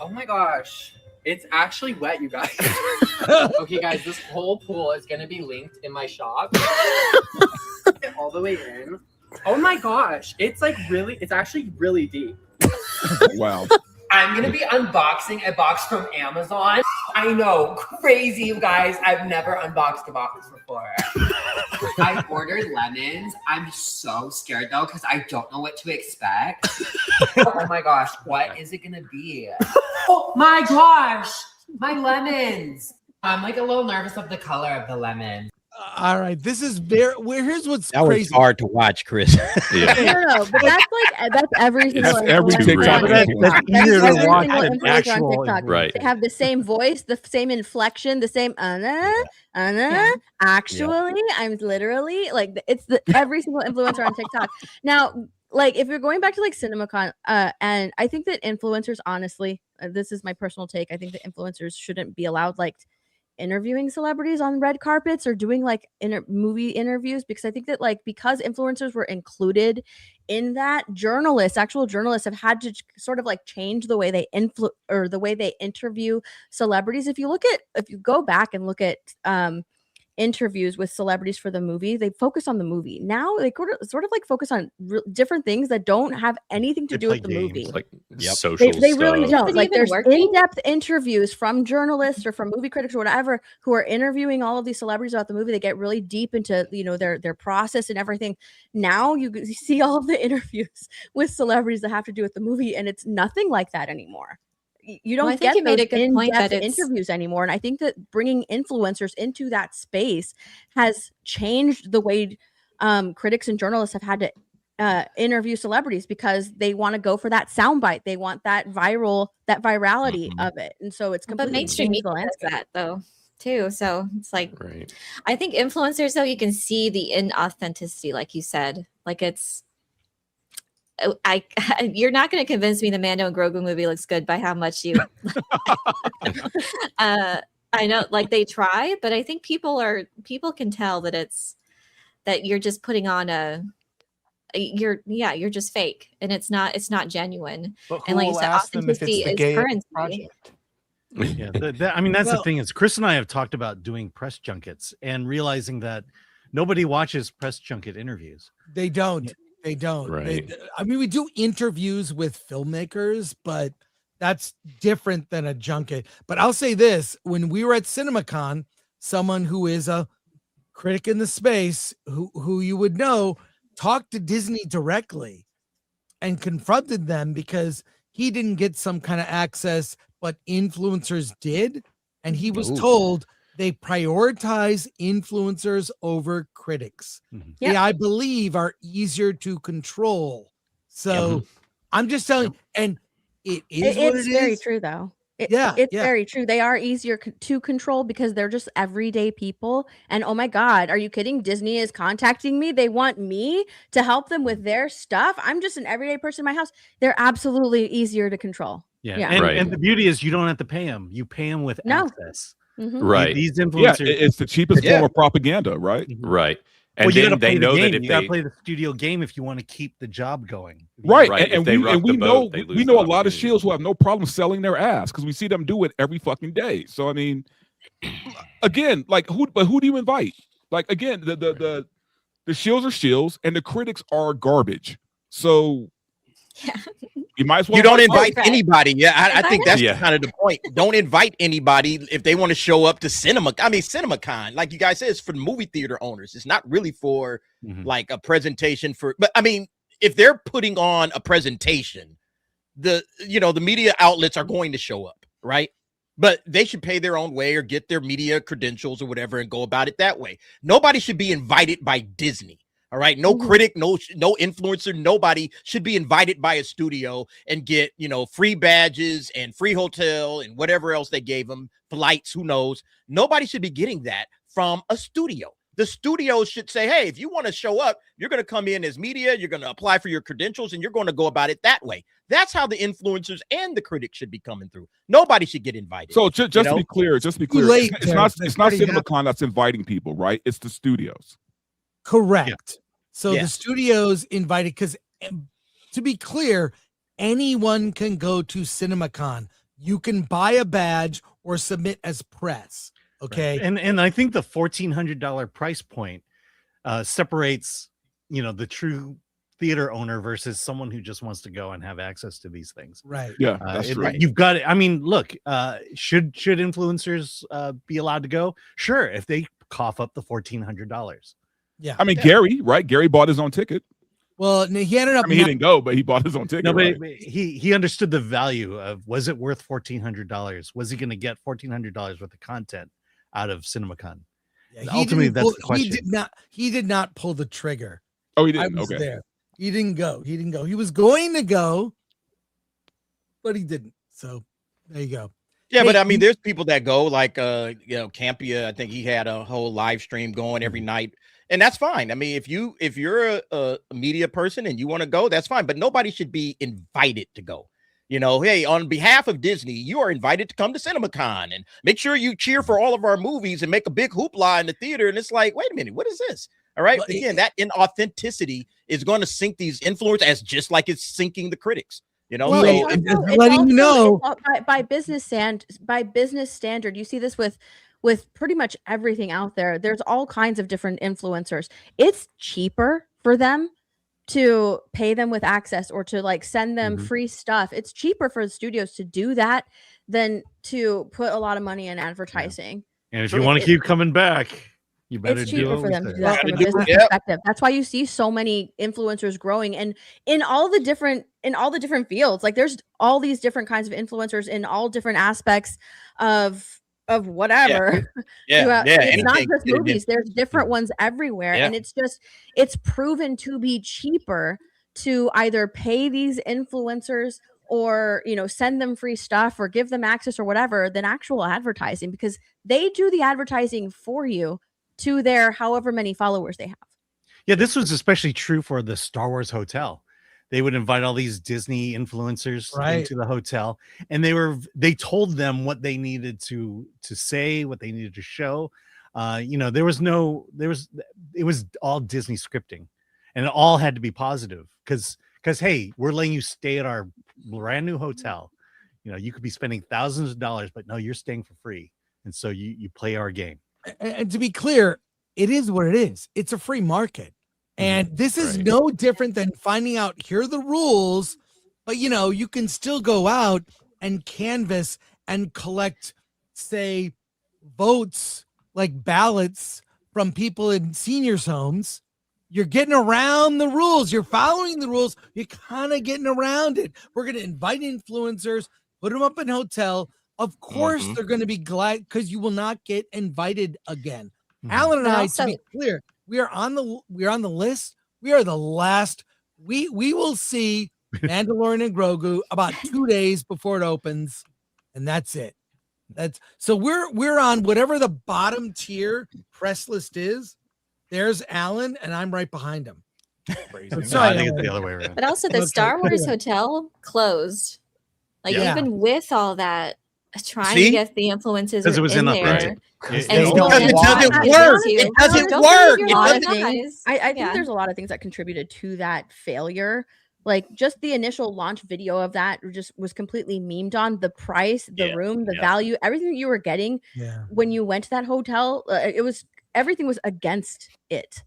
Oh my gosh. It's actually wet, you guys. Okay, guys, this whole pool is gonna be linked in my shop. All the way in. Oh my gosh. It's actually really deep. Wow. I'm gonna be unboxing a box from Amazon. I know, crazy, you guys. I've never unboxed a box before. I ordered lemons. I'm so scared though, because I don't know what to expect. Oh my gosh, what is it gonna be? Oh my gosh, my lemons. I'm like a little nervous of the color of the lemon. All right, this is very. Here's what's That crazy. was hard to watch, Chris. No, but that's every single That's every influencer TikTok. on That's TikTok. easier to Every watch single than influencer on actual. TikTok. Right. They have the same voice, the same inflection, the same actually. I'm literally like it's every single influencer on TikTok. Now, like if you're going back to like CinemaCon, and I think that influencers, honestly, this is my personal take. I think that influencers shouldn't be allowed like interviewing celebrities on red carpets or doing like movie interviews, because I think that like because influencers were included in that, actual journalists have had to sort of like change the way they the way they interview celebrities. If you go back and look at interviews with celebrities for the movie, they focus on the movie. Now they sort of like focus on different things that don't have anything to do with the movie. Like social They really stuff. don't. Like there's in-depth interviews from journalists or from movie critics or whatever who are interviewing all of these celebrities about the movie. They get really deep into their process and everything. Now you see all of the interviews with celebrities that have to do with the movie, and it's nothing like that anymore. You don't get you made a good point in-depth that it's interviews anymore, and I think that bringing influencers into that space has changed the way critics and journalists have had to interview celebrities, because they want to go for that soundbite. They want that virality of it, and so it's completely but mainstream changed the media does landscape. that though too. So it's like Right. I think influencers though, you can see the inauthenticity, like you said. Like it's you're not going to convince me the Mando and Grogu movie looks good by how much you I know, like they try, but I think people can tell that you're just putting on you're just fake, and it's not genuine. But And like you will said, ask them if it's authenticity the is gay currency. project? Yeah, I mean that's the thing is Chris and I have talked about doing press junkets and realizing that nobody watches press junket interviews. They don't. They don't. Right. I mean, we do interviews with filmmakers, but that's different than a junket. But I'll say this: when we were at CinemaCon, someone who is a critic in the space, who you would know, talked to Disney directly and confronted them because he didn't get some kind of access, but influencers did, and he was told they prioritize influencers over critics. They, I believe, are easier to control. So I'm just telling you, and it's very true though. It's very true. They are easier to control because they're just everyday people. And oh my God, are you kidding? Disney is contacting me. They want me to help them with their stuff. I'm just an everyday person in my house. They're absolutely easier to control. And the beauty is you don't have to pay them. You pay them with access. Right. These influencers. It's the cheapest form of propaganda, right? Right. And well, you then they know that if you gotta they play the studio game if you want to keep the job going. Right. Right. And we know a lot of shields who have no problem selling their ass because we see them do it every fucking day. So I mean, again, like who do you invite? Like again, the shields are shills and the critics are garbage. So you might as well. You don't invite anybody. Yeah, I think that's kind of the point. Don't invite anybody if they want to show up to CinemaCon. Like you guys said, it's for the movie theater owners. It's not really for like a presentation for. But I mean, if they're putting on a presentation, the media outlets are going to show up, right? But they should pay their own way or get their media credentials or whatever and go about it that way. Nobody should be invited by Disney. All right. No critic, no influencer, nobody should be invited by a studio and get, free badges and free hotel and whatever else they gave them, flights, who knows. Nobody should be getting that from a studio. The studios should say, hey, if you want to show up, you're going to come in as media, you're going to apply for your credentials, and you're going to go about it that way. That's how the influencers and the critics should be coming through. Nobody should get invited. So just to be clear, it's not CinemaCon that's inviting people, right? It's the studios. Correct. Yeah. So the studios invited, because to be clear, anyone can go to CinemaCon. You can buy a badge or submit as press. Okay. Right. And I think the $1,400 price point separates, the true theater owner versus someone who just wants to go and have access to these things. Right. Yeah. That's right. You've got it. I mean, look, should influencers be allowed to go? Sure. If they cough up the $1,400. Yeah. I mean, Gary, right? Gary bought his own ticket. Well, he ended up. I mean, he didn't go, but he bought his own ticket. No, but right? he understood the value of, was it worth $1,400? Was he going to get $1,400 worth of content out of CinemaCon? Yeah, ultimately, that's the question. He did not pull the trigger. Oh, he didn't. I was Okay. there. He didn't go. He was going to go, but he didn't. So there you go. Yeah, but I mean, there's people that go, like Campia. I think he had a whole live stream going every night, and that's fine. I mean, if you're a media person and you want to go, that's fine. But nobody should be invited to go. Hey, on behalf of Disney, you are invited to come to CinemaCon and make sure you cheer for all of our movies and make a big hoopla in the theater. And it's like, wait a minute, what is this? All right. Well, again, that inauthenticity is going to sink these influencers, as just like it's sinking the critics. Well, so by business standard, you see this with pretty much everything out there. There's all kinds of different influencers. It's cheaper for them to pay them with access or to send them free stuff. It's cheaper for the studios to do that than to put a lot of money in advertising. And if you want to keep coming back, you better it's do cheaper it for them to do that from a business perspective. That's why you see so many influencers growing, and in all the different fields. Like, there's all these different kinds of influencers in all different aspects of whatever. It's not just movies. There's different ones everywhere, and it's proven to be cheaper to either pay these influencers or send them free stuff or give them access or whatever than actual advertising, because they do the advertising for you to their however many followers they have. Yeah, this was especially true for the Star Wars hotel. They would invite all these Disney influencers into the hotel, and they told them what they needed to say, what they needed to show. It was all Disney scripting, and it all had to be positive because hey, we're letting you stay at our brand new hotel. You could be spending thousands of dollars, but no, you're staying for free, and so you play our game. And to be clear, it is what it is. It's a free market. And this is no different than finding out, here are the rules, but you can still go out and canvass and collect, say, votes, like ballots from people in seniors' homes. You're getting around the rules. You're following the rules. You're kind of getting around it. We're going to invite influencers, put them up in a hotel. Of course, they're going to be glad, because you will not get invited again. Alan and I, to be clear, we are on the list. We are the last. We will see Mandalorian and Grogu about 2 days before it opens, and that's it. So we're on whatever the bottom tier press list is. There's Alan, and I'm right behind him. Sorry, I think it's the other way around. But also, the Star Wars hotel closed. Even with all that, trying to get the influences because it was in there. Right. It doesn't work. It doesn't work. I think there's a lot of things that contributed to that failure. Like, just the initial launch video of that just was completely memed on. The price, the room, the value, everything you were getting when you went to that hotel, everything was against it.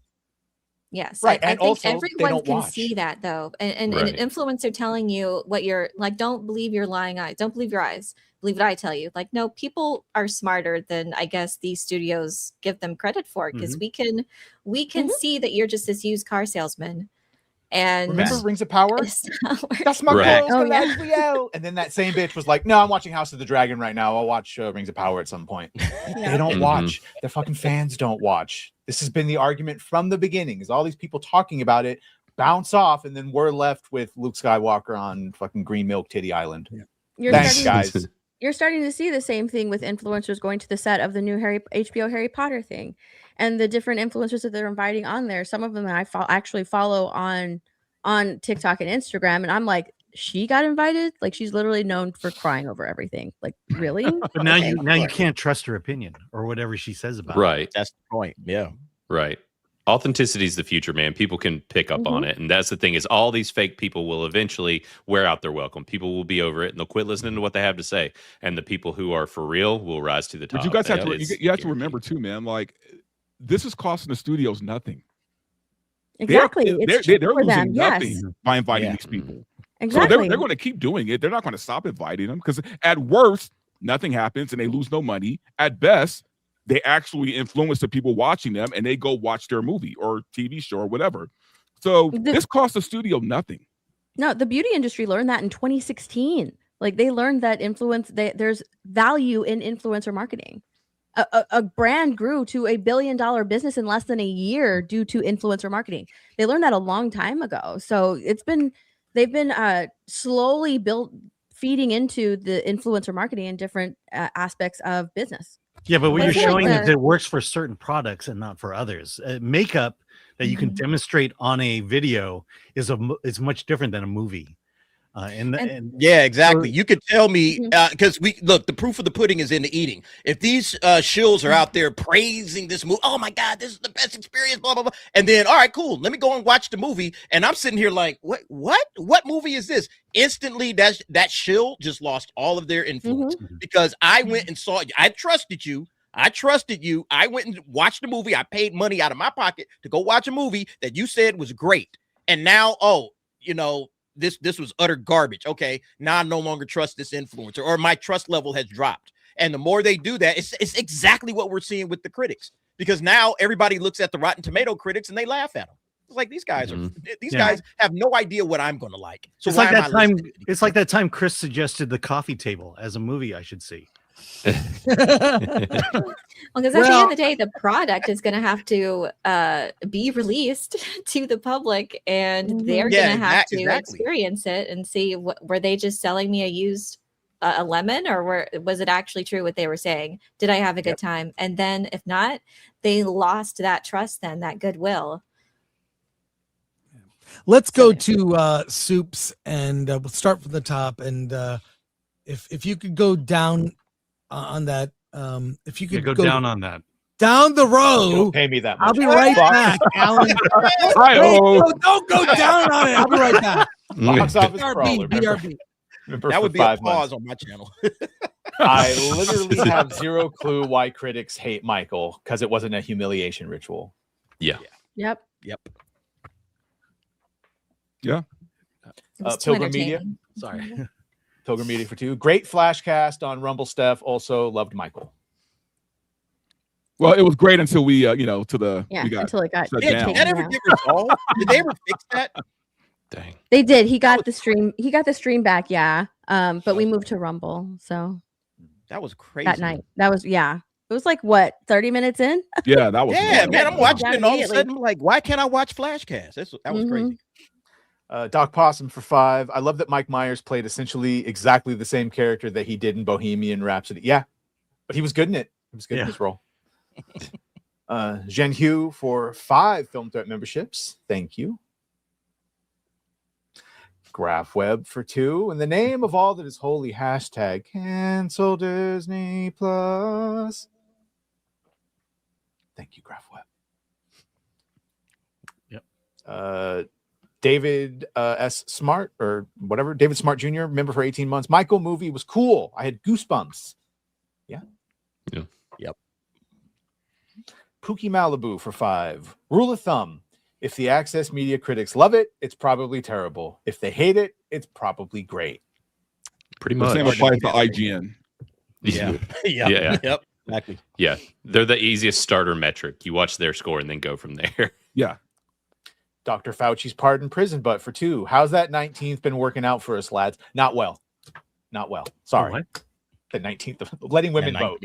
Yes, right. I think everyone can see that, though. And an influencer telling you what you're like, don't believe your lying eyes. Don't believe your eyes. Believe what I tell you. Like, no, people are smarter than I guess these studios give them credit for, because we can see that you're just this used car salesman. And remember Rings of Power? That's my Right. girl, Galadriel. And then that same bitch was like, no, I'm watching House of the Dragon right now. I'll watch Rings of Power at some point. They don't watch. The fucking fans don't watch. This has been the argument from the beginning, is all these people talking about it bounce off, and then we're left with Luke Skywalker on fucking Green Milk Titty Island. Thanks, guys. You're starting to see the same thing with influencers going to the set of the new HBO Harry Potter thing, and the different influencers that they're inviting on there. Some of them I actually follow on TikTok and Instagram, and I'm like, she got invited? Like, she's literally known for crying over everything. Like, really? But now you can't trust her opinion or whatever she says about it. Right. That's the point. Yeah. Right. Authenticity is the future, man. People can pick up on it. And that's the thing, is all these fake people will eventually wear out their welcome. People will be over it and they'll quit listening to what they have to say. And the people who are for real will rise to the top. But you guys have to, you have to remember too, man, like, this is costing the studios nothing. Exactly. They're losing nothing by inviting these people. Exactly. So they're going to keep doing it. They're not going to stop inviting them, because at worst, nothing happens and they lose no money. At best, they actually influence the people watching them and they go watch their movie or TV show or whatever. So this costs the studio nothing. No, the beauty industry learned that in 2016. Like, they learned that there's value in influencer marketing. A brand grew to $1 billion business in less than a year due to influencer marketing. They learned that a long time ago. So they've been slowly feeding into the influencer marketing in different aspects of business. Yeah, but what you're showing is it works for certain products and not for others. Makeup that you can demonstrate on a video is much different than a movie. Yeah, exactly. You could tell me, because the proof of the pudding is in the eating. If these shills are out there praising this movie, oh my God, this is the best experience, blah, blah, blah. And then, all right, cool, let me go and watch the movie. And I'm sitting here like, what movie is this? Instantly, that shill just lost all of their influence, because I went and saw it. I trusted you. I went and watched the movie. I paid money out of my pocket to go watch a movie that you said was great. And now, this was utter garbage. Okay, now I no longer trust this influencer, or my trust level has dropped. And the more they do that, it's exactly what we're seeing with the critics, because now everybody looks at the Rotten Tomato critics and they laugh at them. It's like, these guys guys have no idea what I'm going to like. So it's like that time. It's like that time Chris suggested The Coffee Table as a movie I should see. Because at the end of the day, the product is going to have to be released to the public, and they're going to have to experience it and see, were they just selling me a used a lemon, or was it actually true what they were saying? Did I have a good time? And then if not, they lost that trust, then that goodwill. Let's go to Soups, and we'll start from the top. And if you could go down on that, if you could go down on that, down the row, don't pay me that much. I'll be right back, Alan. Don't go down on it. I'll be right back. Box office crawler. BRB. That would be a pause on my channel. I literally have zero clue why critics hate Michael, because it wasn't a humiliation ritual. Yeah. Yep. Yeah. Pilgrim Media. Sorry. Pilgrim Media for 2. Great flashcast on Rumble Steph. Also loved Michael. Well, it was great until we, until it got shut down. Did that ever get resolved? Did they ever fix that? Dang. They did. He got the stream. He got the stream back. Yeah. But we moved to Rumble. So that was crazy. That night. That was It was like, what, 30 minutes in? Yeah, that was. Yeah, man. I'm watching it, and all of a sudden I'm like, why can't I watch Flashcast? That was crazy. Doc Possum for 5. I love that Mike Myers played essentially exactly the same character that he did in Bohemian Rhapsody. Yeah, but he was good in it. He was good in his role. Jen Hugh for 5 Film Threat memberships. Thank you. Graph Web for 2. In the name of all that is holy, hashtag cancel Disney Plus. Thank you, Graph Web. Yep. David S. Smart, or whatever, David Smart Jr., member for 18 months. Michael movie was cool. I had goosebumps. Yeah. Yep. Pookie Malibu for 5. Rule of thumb: if the Access Media critics love it, it's probably terrible. If they hate it, it's probably great. Pretty much. The same applies to IGN. Yeah. Yep. Exactly. Yeah. They're the easiest starter metric. You watch their score and then go from there. Yeah. Dr. Fauci's part in prison, but for 2. How's that 19th been working out for us, lads? Not well. Not well. Sorry. What? The 19th of letting women vote.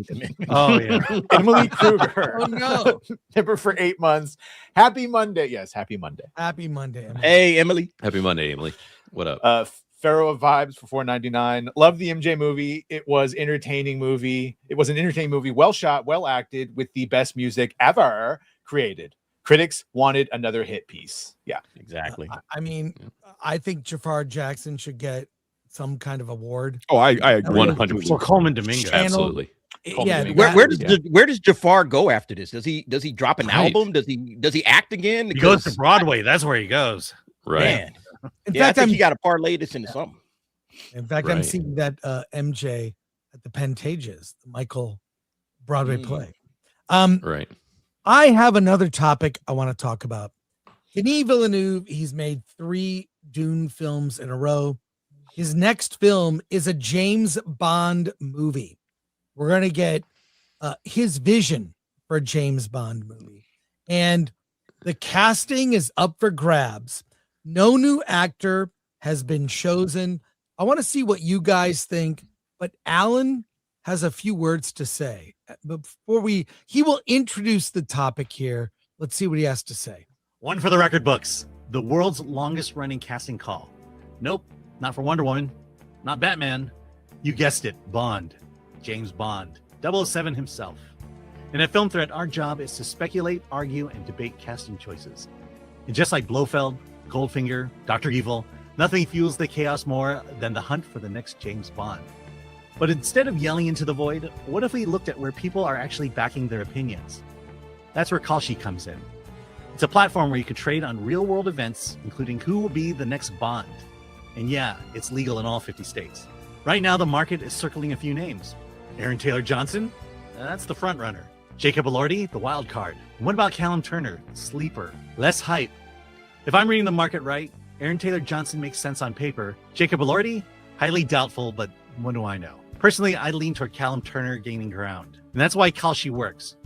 Oh, yeah. Emily Kruger. Oh, no. Member for 8 months. Happy Monday. Yes, happy Monday. Happy Monday. Emily. Hey, Emily. Happy Monday, Emily. What up? Pharaoh of Vibes for $4.99. Love the MJ movie. It was entertaining movie. It was an entertaining movie, well shot, well acted, with the best music ever created. Critics wanted another hit piece. Yeah, exactly. I mean, I think Jafar Jackson should get some kind of award. Oh, I agree. 100%. For Coleman Domingo. Absolutely. Yeah. Where does Jafar go after this? Does he drop an album? Does he act again? He goes to Broadway. That's where he goes. Right. Man. In Yeah, I fact, think he got to parlay this into something. In fact, I'm seeing that MJ at the Pantages, the Michael Broadway play. Right. I have another topic I want to talk about. Denis Villeneuve, he's made 3 Dune films in a row. His next film is a James Bond movie. We're going to get his vision for a James Bond movie. And the casting is up for grabs. No new actor has been chosen. I want to see what you guys think, but Alan has a few words to say. But before he will introduce the topic here. Let's see what he has to say. One for the record books. The world's longest running casting call. Nope, not for Wonder Woman. Not Batman. You guessed it, Bond. James Bond. 007 himself. In a Film Threat, our job is to speculate, argue, and debate casting choices. And just like Blofeld, Goldfinger, Dr. Evil, nothing fuels the chaos more than the hunt for the next James Bond. But instead of yelling into the void, what if we looked at where people are actually backing their opinions? That's where Call Sheet comes in. It's a platform where you can trade on real-world events, including who will be the next Bond. And yeah, it's legal in all 50 states. Right now, the market is circling a few names. Aaron Taylor Johnson? That's the front runner. Jacob Elordi, the wild card. And what about Callum Turner? Sleeper. Less hype. If I'm reading the market right, Aaron Taylor Johnson makes sense on paper. Jacob Elordi? Highly doubtful, but what do I know? Personally, I lean toward Callum Turner gaining ground. And that's why Call Sheet works.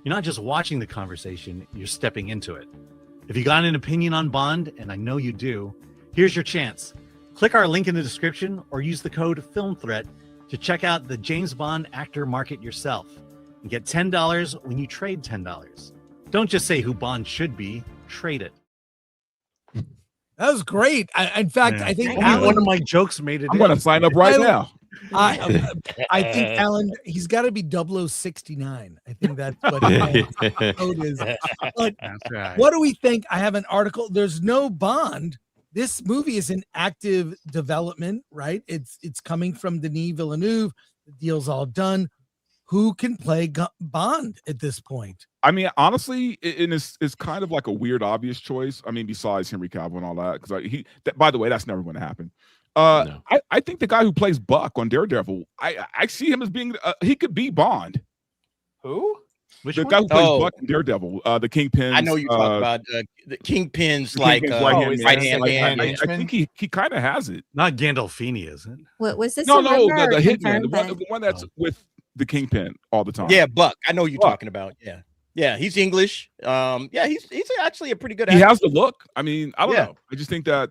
You're not just watching the conversation, you're stepping into it. If you got an opinion on Bond, and I know you do, here's your chance. Click our link in the description or use the code FilmThreat to check out the James Bond actor market yourself and get $10 when you trade $10. Don't just say who Bond should be, trade it. That was great. In fact, I think one of my jokes made it. I'm going to sign up right now. I think Alan, he's got to be 0069. I think that's what the code is. But That's right. what do we think? I have an article. There's no Bond. This movie is in active development, right? It's coming from Denis Villeneuve. The deal's all done. Who can play Bond at this point? I mean, honestly, it's kind of like a weird, obvious choice. I mean, besides Henry Cavill and all that, because by the way, that's never going to happen. No. I think the guy who plays Buck on Daredevil, I see him as being he could be Bond. Who? The guy who plays Buck in Daredevil, the Kingpin. I know you're talking about the Kingpin's like right hand man. I think he kind of has it. Not Gandolfini, is it? What was this? No, a the rumor or hitman, confirmed the one that's with the Kingpin all the time. Yeah, Buck. I know you're talking about. Yeah, he's English. Yeah, he's actually a pretty good actor. He has the look. I mean, I don't know. I just think that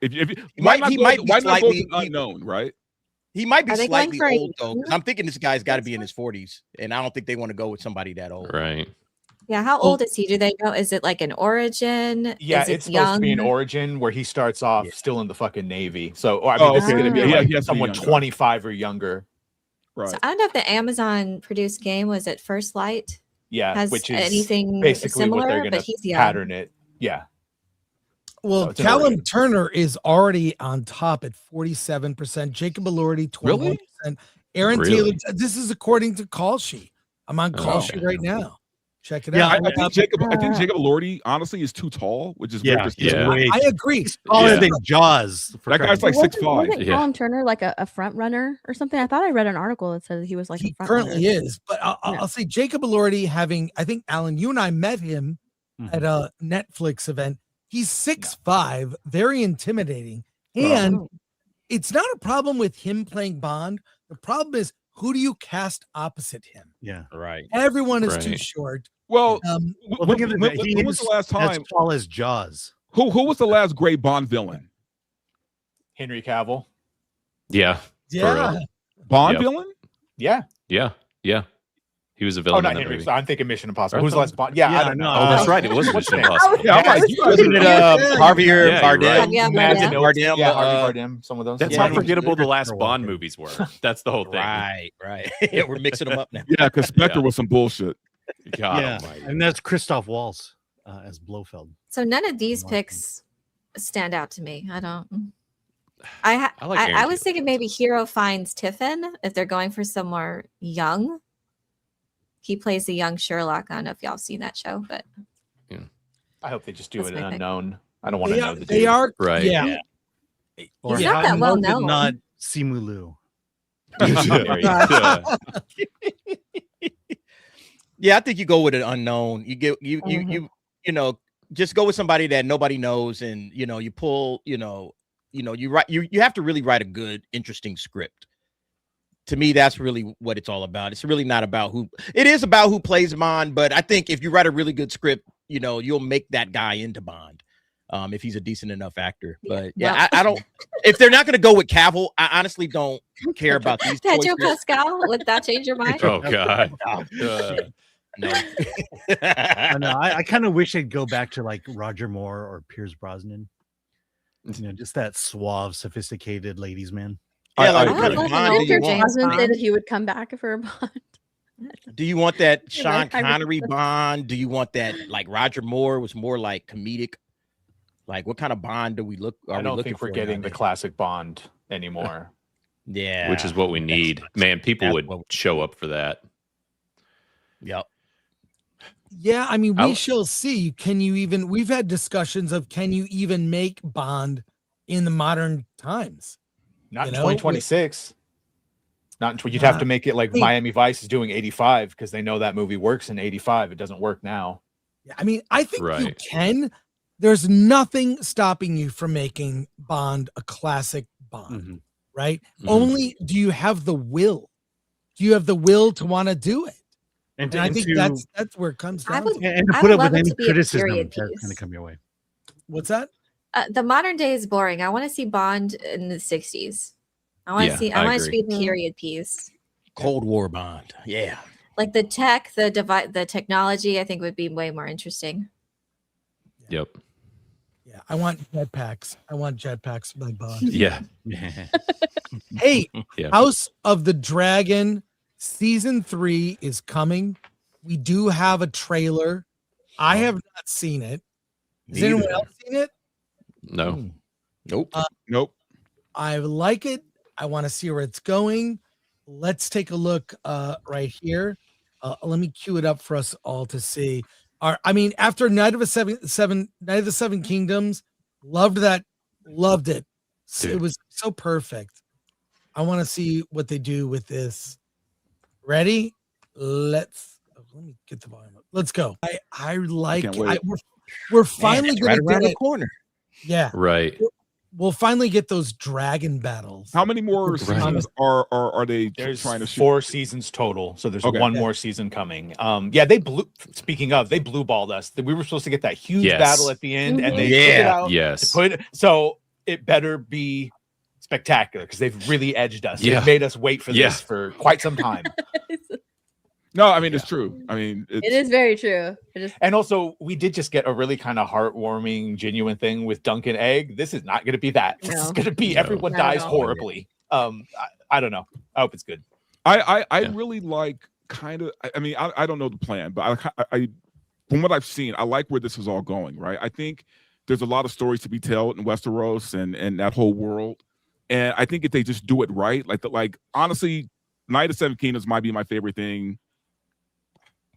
if he might be slightly unknown, right? He might be Are they slightly going for old though. 'Cause I'm thinking this guy's got to be in his 40s, and I don't think they want to go with somebody that old. Right. Yeah, how old is he? Do they know? Is it like an origin? Yeah, is it it's supposed to be an young? origin where he starts off still in the fucking Navy. So, I mean, this is going to be He like has to be someone younger. 25 or younger. Right. So I don't know if the Amazon produced game was at First Light. Yeah, Has which is anything basically similar, what they're going but to he's young. pattern it. Yeah. Well, So it's an Callum origin. Turner is already on top at 47%. Jacob Elordi, 21%. Aaron Really? Taylor. This is according to Call Sheet. I'm on Call Sheet right now. Check it Yeah, out. I think Jacob Elordi honestly is too tall, which is weird. I agree. Taller than Jaws. That guy's like 6'5". Wasn't Callum Turner like a front runner or something? I thought I read an article that said he was like He a front currently runner. is, but I'll say Jacob Elordi having, I think, Alan, you and I met him at a Netflix event. He's 6'5", very intimidating. And it's not a problem with him playing Bond. The problem is, who do you cast opposite him? Yeah, right. Everyone is too short. Well, look at when was the last as time? tall as Jaws. Who was the last great Bond villain? Henry Cavill. Yeah. For Yeah. real. Bond Yep. villain? Yeah. Yeah. Yeah. He was a Oh, villain not in that Henry. movie. I'm thinking Mission Impossible. I Who's the thought- last Bond? Yeah, Yeah, I don't know. no, Oh, that's right. It was What's Mission his name? Impossible. Yeah, I'm like, you guys Wasn't it Javier Yeah, you're Bardem? right. Yeah, Imagine Bardem. it. Bardem, Yeah, Harvey Bardem. Some of those. That's Yeah. how forgettable the Christopher last Bond Walken. movies were. That's the whole thing. Right. Yeah, we're mixing them up now. Yeah, because Spectre Yeah. was some bullshit. God Yeah, almighty. and that's Christoph Waltz as Blofeld. So none of these picks stand out to me. I don't. I like Aaron I was Taylor. thinking maybe Hero finds Tiffin if they're going for somewhere young. He plays the young Sherlock. I don't know if y'all have seen that show, but I hope they just do That's it my an pick. unknown. I don't want They to know are, the they dude. are Right. Yeah. Or He's not that I well hope it's known. Not Simu Liu. Yeah, I think you go with an unknown. You get you know, just go with somebody that nobody knows, and you pull, you write you have to really write a good, interesting script. To me, that's really what it's all about. It's really not about who it is about who plays Bond, but I think if you write a really good script, you'll make that guy into Bond. If he's a decent enough actor. But yeah, I don't if they're not gonna go with Cavill, I honestly don't care about these Pedro choices. Pascal, would that change your mind? Oh God. No. I know. I kind of wish they'd go back to like Roger Moore or Pierce Brosnan. Just that suave, sophisticated ladies man. Yeah, I like, would what kind of love an Bond do older you James want? Doesn't say Bond. that he would come back for a Bond. Do you want that Yeah, Sean I really Connery don't. Bond? Do you want that like Roger Moore was more like comedic? Like what kind of Bond do we look? I don't think we're getting the classic Bond anymore. Yeah, Which is what we need. Man, people that's would what we- show up for that. Yep. Yeah, I mean, we I'll- shall see. We've had discussions of can you even make Bond in the modern times? Not in You know, 2026. Not until you'd have to make it like Hey. Miami Vice is doing 85 because they know that movie works in 85. It doesn't work now. I mean, I think you Right. can. There's nothing stopping you from making Bond a classic Bond, right? Mhm. Only do you have the will? Do you have the will to want to do it? And, And I think that's where it comes I down would- to. and to I put would up with love it any to be a criticism period that's going piece. to come your way. What's that? The modern day is boring. I want to see Bond in the 60s. I want to Yeah, see. I I want it to be agree. a period piece. Cold War Bond. Yeah. Like the tech, the technology, I think would be way more interesting. Yep. Yeah, I want jetpacks. I want jetpacks for my Bond. Yeah. Hey, Yeah. House of the Dragon season 3 is coming. We do have a trailer. I have not seen it. Has anyone Neither. else seen it? No. Nope. Nope. I like it. I want to see where it's going. Let's take a look right here. Let me cue it up for us all to see. I mean, after Night of the Seven Kingdoms, loved that, loved it. It Dude. was so perfect. I want to see what they do with this. Ready? Let me get the volume up. Let's go. I like. Can't wait. We're Man, finally it's gonna right around get the it. corner. Yeah, Right. we'll finally get those dragon battles. How many more Right. seasons are they There's trying to shoot? 4 seasons total, so there's Okay. one more season coming. Yeah, they blew. Speaking of, they blue balled us. We were supposed to get that huge Yes. battle at the end, and they took it Yeah. out Yes. to put. So it better be spectacular because they've really edged us. Yeah. They've made us wait for Yeah. this for quite some time. No, I mean it's true. I mean It is very true. It is. And also, we did just get a really kind of heartwarming, genuine thing with Duncan Egg. This is not going to be that. This is No. going to be No. everyone Not at dies all. horribly. I don't know. I hope it's good. I Yeah. really like kind of. I mean, I don't know the plan, but I from what I've seen, I like where this is all going. Right. I think there's a lot of stories to be told in Westeros and that whole world, and I think if they just do it right, like honestly, Night of Seven Kingdoms might be my favorite thing.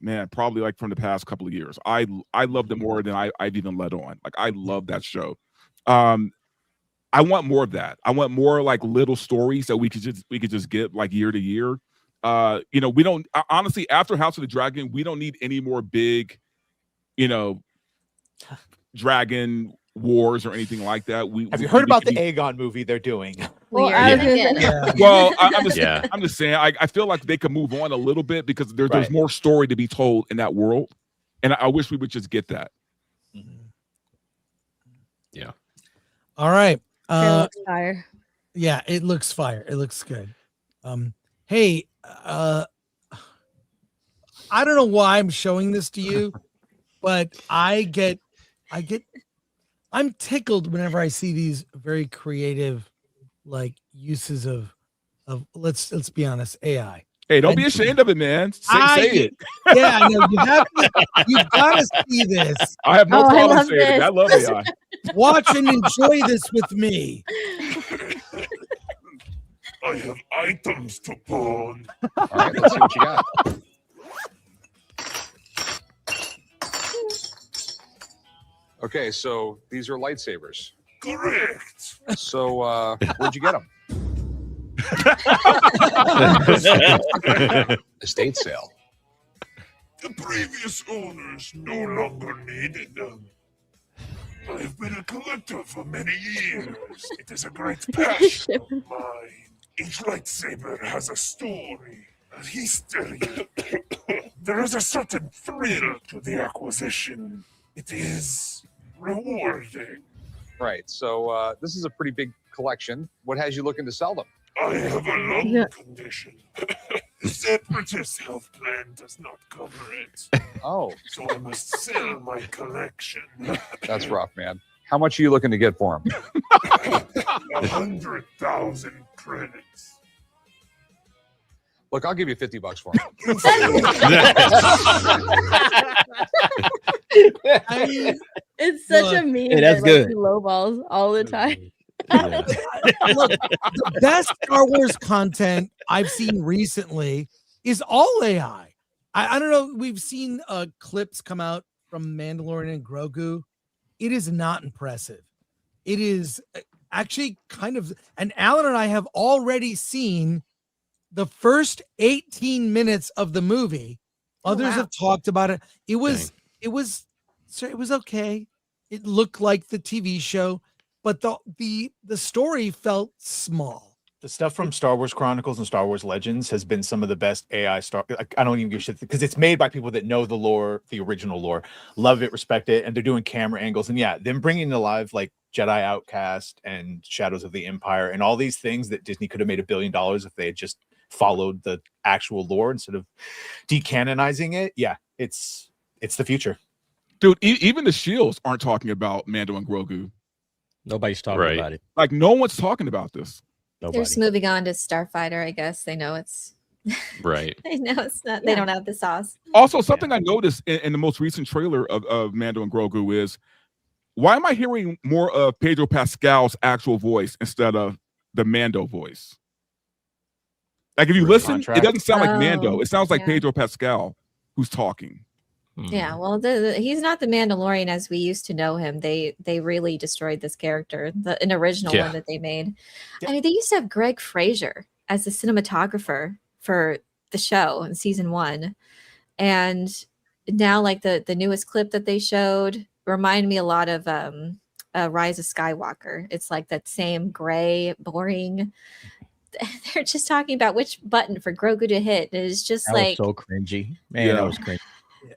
Man, probably like from the past couple of years. I loved it more than I've even let on. Like I love that show. I want more of that. I want more like little stories that we could just get like year to year. We don't honestly after House of the Dragon, we don't need any more big, dragon wars or anything like that. Have you heard about the Aegon movie they're doing? Well, We I are was gonna again. say- Yeah. Well, I'm just Yeah. I'm just saying I feel like they could move on a little bit because there's Right. more story to be told in that world, and I wish we would just get that. All right. Looks fire. Yeah, it looks fire. It looks good. Hey, I don't know why I'm showing this to you, but I'm tickled whenever I see these very creative like uses of let's be honest, AI. Hey, don't be ashamed of it, man. Say it. Yeah, I know. You've got to see this. I have no problem saying it. I love AI. Watch and enjoy this with me. I have items to pawn. All right, let's see what you got. Okay, so these are lightsabers. Correct. So where'd you get them? Estate sale. The previous owners no longer needed them. I have been a collector for many years. It is a great passion of mine. Each lightsaber has a story, a history. There is a certain thrill to the acquisition. It is rewarding. Right. So this is a pretty big collection. What has you looking to sell them? I have a lung condition. The Separatist health plan does not cover it. Oh. So I must sell my collection. That's rough, man. How much are you looking to get for them? 100,000 credits. Look, I'll give you $50 for them. I mean, it's such a meme. Hey, that's good. Lowballs all the time. Look, the best Star Wars content I've seen recently is all AI. I don't know. We've seen clips come out from Mandalorian and Grogu. It is not impressive. It is actually kind of, and Alan and I have already seen the first 18 minutes of the movie. Others have talked about it. It was okay. It looked like the TV show, but the story felt small. The stuff from Star Wars Chronicles and Star Wars Legends has been some of the best AI I don't even give a shit because it's made by people that know the lore, the original lore, love it, respect it, and they're doing camera angles. And yeah, them bringing to life like Jedi Outcast and Shadows of the Empire and all these things that Disney could have made $1 billion if they had just followed the actual lore instead of decanonizing it. Yeah, it's the future. Dude, even the Shields aren't talking about Mando and Grogu. Nobody's talking about it. Like, no one's talking about this. They're just moving on to Starfighter, I guess. They know it's right. They know it's not. They don't have the sauce. Also, something I noticed in the most recent trailer of Mando and Grogu is, why am I hearing more of Pedro Pascal's actual voice instead of the Mando voice? Like, if you listen, it doesn't sound like Mando. It sounds like Pedro Pascal who's talking. Yeah, well, he's not the Mandalorian as we used to know him. They really destroyed this character, an original one that they made. I mean, they used to have Greg Fraser as the cinematographer for the show in season 1, and now like the newest clip that they showed reminded me a lot of Rise of Skywalker. It's like that same gray, boring. They're just talking about which button for Grogu to hit. It's just that like was so cringy, man. That was cringy.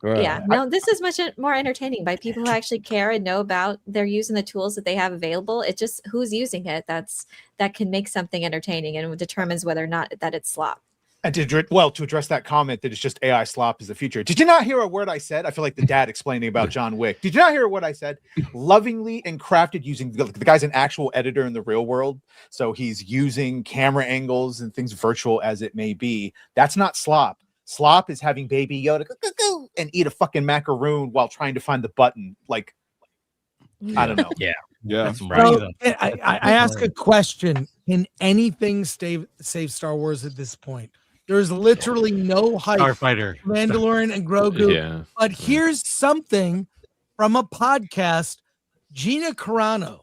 Yeah, no, this is much more entertaining by people who actually care and know about. They're using the tools that they have available. It just who's using it that can make something entertaining and determines whether or not that it's slop. And to address that comment that it's just AI slop is the future. Did you not hear a word I said? I feel like the dad explaining about John Wick. Did you not hear what I said? Lovingly and crafted using the guy's an actual editor in the real world, so he's using camera angles and things virtual as it may be. That's not slop. Slop is having Baby Yoda go and eat a fucking macaroon while trying to find the button. Like, I don't know. Yeah. So, I ask a question: can anything save Star Wars at this point? There's literally no hype. Starfighter, Mandalorian and Grogu. Yeah. But here's something from a podcast: Gina Carano.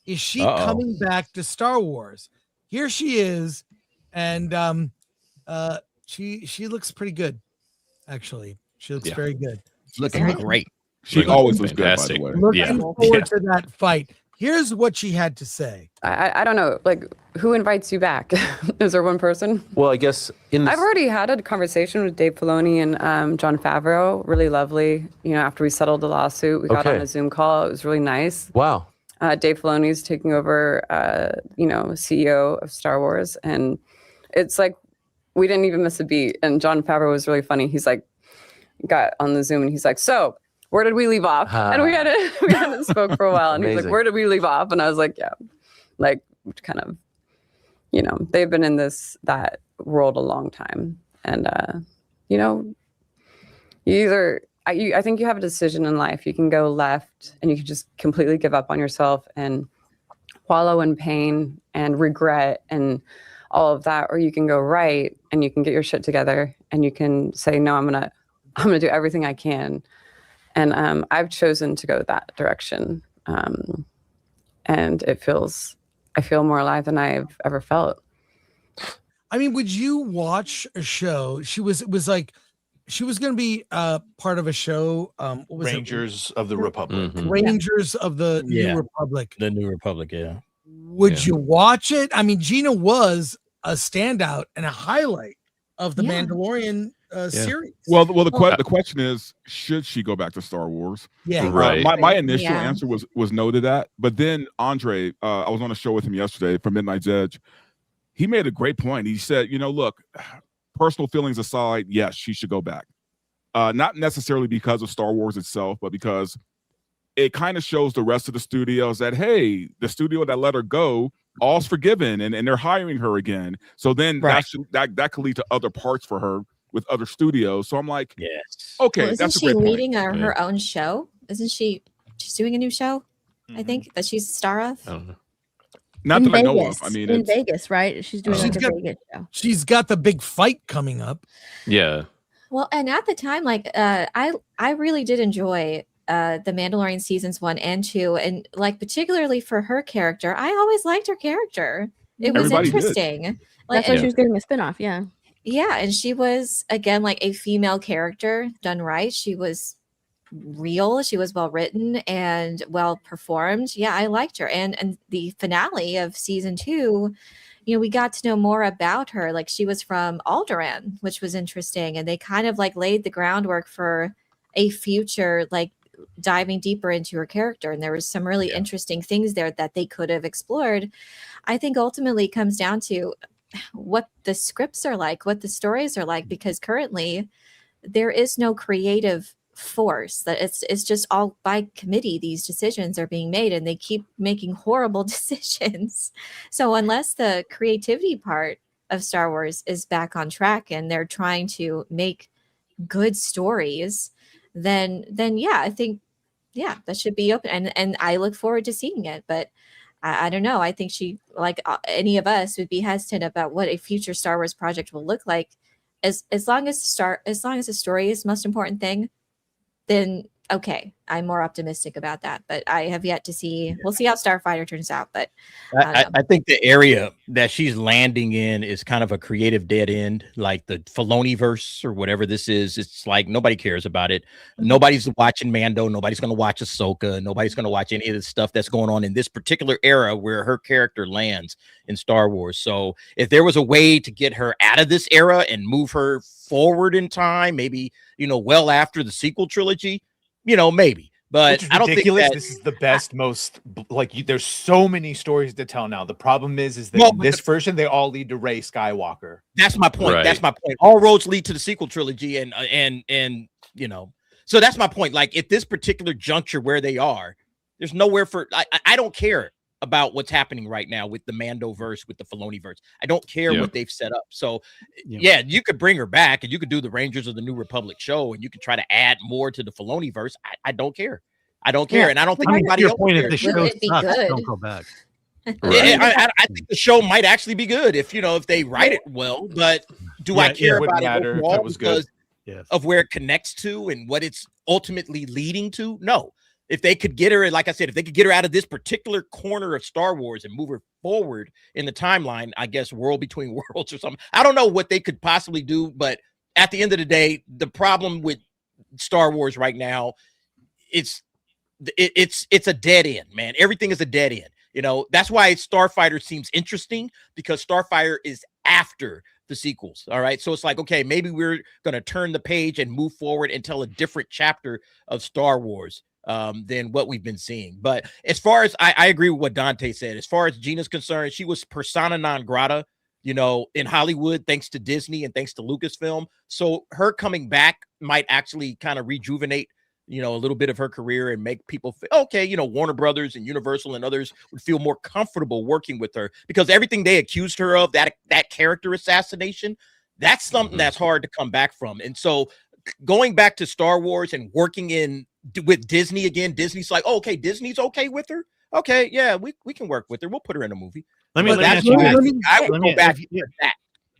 Is she coming back to Star Wars? Here she is, and She looks pretty good, actually. She looks very good. Looking great. She always looks fantastic. Good, by the way. Looking forward to that fight. Here's what she had to say. I don't know, like, who invites you back? Is there one person? Well, I guess I've already had a conversation with Dave Filoni and Jon Favreau. Really lovely. You know, after we settled the lawsuit, we got on a Zoom call. It was really nice. Wow. Dave Filoni's taking over, CEO of Star Wars, and it's like we didn't even miss a beat. And Jon Favreau was really funny. He's like, got on the Zoom and he's like, so where did we leave off? And we hadn't spoke for a while, and he's like, where did we leave off? And I was like, yeah, like kind of, they've been in that world a long time, and I think you have a decision in life. You can go left and you can just completely give up on yourself and wallow in pain and regret and all of that, or you can go right and you can get your shit together and you can say, no, I'm gonna do everything I can. And I've chosen to go that direction. And I feel more alive than I've ever felt. I mean, would you watch a show? She was going to be part of a show. What was Rangers of the Republic. Mm-hmm. Rangers of the New Republic. The New Republic, yeah. Would you watch it? I mean, Gina was a standout and a highlight of the Mandalorian series. Well, the question is, should she go back to Star Wars? Yeah, right. My initial answer was no to that, but then Andre, I was on a show with him yesterday from Midnight's Edge. He made a great point. He said, look, personal feelings aside, yes, she should go back. Not necessarily because of Star Wars itself, but because it kind of shows the rest of the studios that, hey, the studio that let her go, all's forgiven, and they're hiring her again. So then that could lead to other parts for her with other studios. So I'm like, yes, okay, well, that's a isn't great she leading point. her own show? Isn't she's doing a new show? I think that she's a star of. I don't know. Not that I know of. I mean, in Vegas, right? She's doing like a Vegas show. She's got the big fight coming up. Yeah. Well, and at the time, like I really did enjoy the Mandalorian seasons 1 and 2, and like particularly for her character, I always liked her character. It was interesting. Like, that's why she was getting a spinoff. Yeah. Yeah, and she was again like a female character done right. She was real, she was well written and well performed. Yeah, I liked her. And the finale of season 2, we got to know more about her. Like, she was from Alderaan, which was interesting, and they kind of like laid the groundwork for a future, like diving deeper into her character, and there was some really interesting things there that they could have explored. I think ultimately it comes down to what the scripts are like, what the stories are like, because currently there is no creative force. That it's just all by committee. These decisions are being made and they keep making horrible decisions. So unless the creativity part of Star Wars is back on track and they're trying to make good stories, then yeah, I think that should be open, and I look forward to seeing it. But I don't know. I think she, like any of us, would be hesitant about what a future Star Wars project will look like. As long as the story is the most important thing, then okay, I'm more optimistic about that. But I have yet to see. We'll see how Starfighter turns out. But I think the area that she's landing in is kind of a creative dead end, like the Filoniverse or whatever this is. It's like nobody cares about it. Nobody's watching Mando. Nobody's going to watch Ahsoka. Nobody's going to watch any of the stuff that's going on in this particular era where her character lands in Star Wars. So if there was a way to get her out of this era and move her forward in time, maybe, well after the sequel trilogy, maybe. But I don't think that this is the best, most there's so many stories to tell now. The problem is that in this version, they all lead to Rey Skywalker. That's my point. Right. That's my point. All roads lead to the sequel trilogy, and so that's my point. Like, at this particular juncture where they are, there's nowhere for I don't care about what's happening right now with the Mandoverse, with the Filoniverse. I don't care what they've set up. So yeah, you could bring her back and you could do the Rangers of the New Republic show and you could try to add more to the Filoniverse. I don't care. I don't care. And I don't think anybody else cares. If the show sucks, don't go back. I think the show might actually be good if they write it well, but do I care about it overall because of where it connects to and what it's ultimately leading to? No. If they could get her, like I said, if they could get her out of this particular corner of Star Wars and move her forward in the timeline, I guess World Between Worlds or something. I don't know what they could possibly do, but at the end of the day, the problem with Star Wars right now, it's a dead end, man. Everything is a dead end. That's why Starfighter seems interesting, because Starfighter is after the sequels. All right. So it's like, okay, maybe we're going to turn the page and move forward and tell a different chapter of Star Wars. than what we've been seeing. But as far as I agree with what Dante said, as far as Gina's concerned, she was persona non grata, you know, in Hollywood, thanks to Disney and thanks to Lucasfilm. So her coming back might actually kind of rejuvenate, you know, a little bit of her career and make people feel okay. You know, Warner Brothers and Universal and others would feel more comfortable working with her, because everything they accused her of, that character assassination, that's something that's hard to come back from. And so going back to Star Wars and working with Disney again, Disney's like, oh, okay, Disney's okay with her. Okay, yeah, we can work with her. We'll put her in a movie. Let me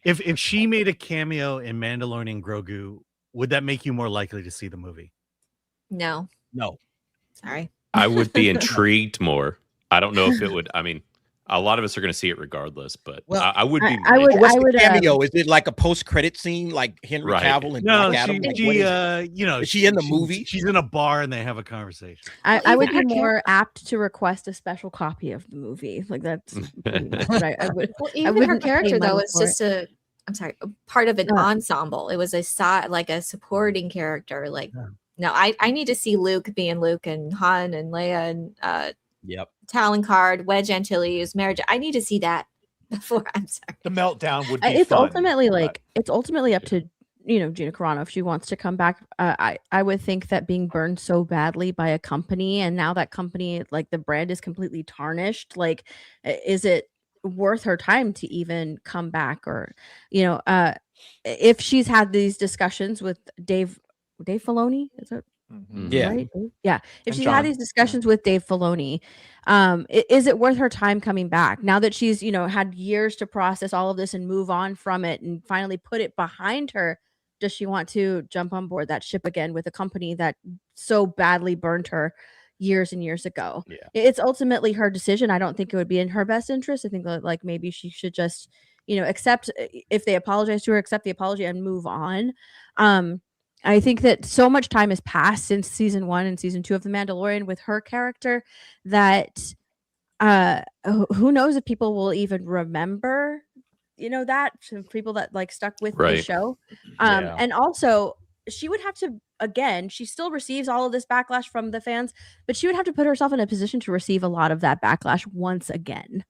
If she made a cameo in Mandalorian and Grogu, would that make you more likely to see the movie? No. Sorry. I would be intrigued more. I don't know if it would. I mean, a lot of us are going to see it regardless, but I would be. What's the cameo? Is it like a post-credit scene, like Henry Cavill and Black Adam? Is she in the movie? She's in a bar and they have a conversation. I would be more apt to request a special copy of the movie. Like that's right. I would. Well, even her character though is just a part of an ensemble. It was a supporting character. Like, no, I need to see Luke being Luke and Han and Leia and Talon Card, Wedge Antilles, marriage. I need to see that before. I'm sorry. The meltdown would be it's fun, ultimately it's ultimately up to, you know, Gina Carano if she wants to come back. I would think that being burned so badly by a company, and now that company, like, the brand is completely tarnished, like, is it worth her time to even come back? Or, you know, if she's had these discussions with Dave Filoni, is it? Yeah. Right? Yeah. If And she's John. had these discussions with Dave Filoni, is it worth her time coming back now that she's, you know, had years to process all of this and move on from it and finally put it behind her? Does she want to jump on board that ship again with a company that so badly burned her years and years ago? Yeah. It's ultimately her decision. I don't think it would be in her best interest. I think that, like, maybe she should just, you know, accept, if they apologize to her, accept the apology and move on. I think that so much time has passed since season 1 and season 2 of The Mandalorian with her character that who knows if people will even remember, you know, that people that like stuck with the show. And also she would have to, again, she still receives all of this backlash from the fans, but she would have to put herself in a position to receive a lot of that backlash once again.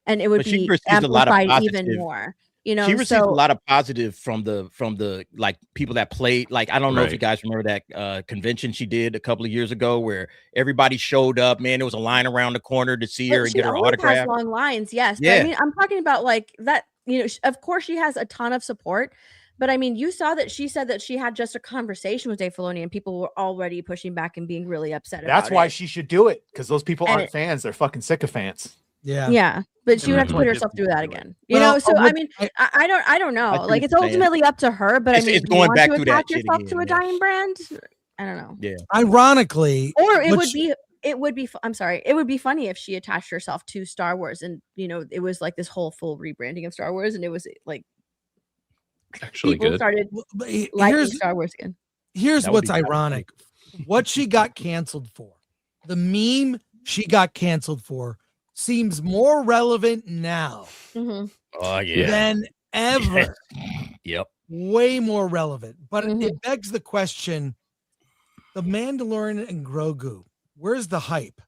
And it would be amplified even more. You know, she received a lot of positive from the like people that played. Like, I don't know if you guys remember that convention she did a couple of years ago where everybody showed up. Man, there was a line around the corner to see her and get her autograph. Long lines, yes. Yeah. But I mean, I'm talking about like that. You know, of course, she has a ton of support. But I mean, you saw that she said that she had just a conversation with Dave Filoni, and people were already pushing back and being really upset. That's why she should do it, because those people aren't fans; they're fucking sycophants. Yeah, but she would have to put herself through that again. You know, so I mean, I don't know. Like, it's ultimately up to her. But I mean, it's going back to through that attach yourself to a dying brand. I don't know. Yeah. Ironically, or it would be. I'm sorry. It would be funny if she attached herself to Star Wars, and you know, it was like this whole full rebranding of Star Wars, and it was like actually people good. started liking Star Wars again. Here's what's ironic: what she got canceled for, the meme she got canceled for, seems more relevant now than ever. Yep. Way more relevant. But it begs the question, The Mandalorian and Grogu, where's the hype?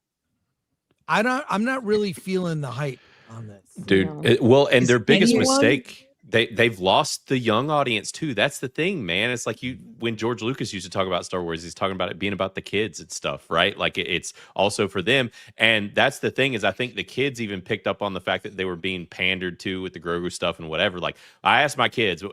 I'm not really feeling the hype on this. Dude, and their biggest mistake, they've lost the young audience too. That's the thing, man. It's like when George Lucas used to talk about Star Wars, he's talking about it being about the kids and stuff, right? Like it's also for them. And that's the thing, is I think the kids even picked up on the fact that they were being pandered to with the Grogu stuff and whatever. Like, I asked my kids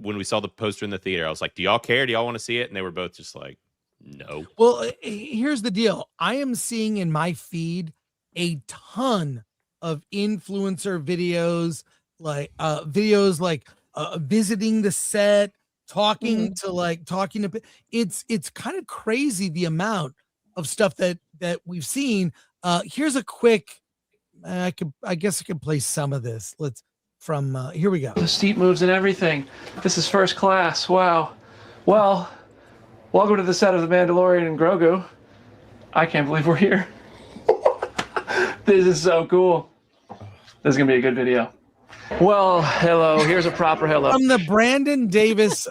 when we saw the poster in the theater, I was like, do y'all care? Do y'all want to see it? And they were both just like, no. Well, here's the deal. I am seeing in my feed a ton of influencer videos, like visiting the set, talking to it's kind of crazy the amount of stuff that we've seen. Here's a quick, I guess I can play some of this. Here we go. The seat moves and everything. This is first class. Wow. Well, welcome to the set of The Mandalorian and Grogu. I can't believe we're here. This is so cool. This is gonna be a good video. Well, hello. Here's a proper hello. From the Brandon Davis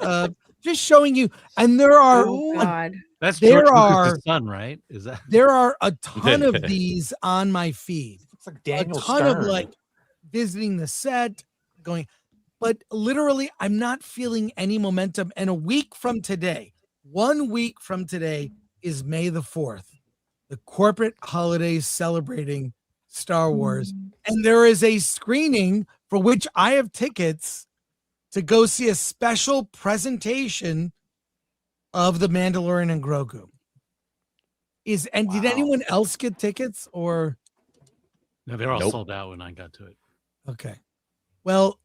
just showing you. And there are Oh God. That's there George are Lucas' son, right? Lucas' That's George Lucas' son, right? Is that there are a ton of these on my feed. It's like Daniel a ton Stern. of like visiting the set, going, but literally, I'm not feeling any momentum. And 1 week from today is May the 4th, the corporate holidays celebrating Star Wars. And there is a screening for which I have tickets to go see a special presentation of The Mandalorian and Grogu. Did anyone else get tickets or? No, they're all Nope. sold out when I got to it. Okay. Well,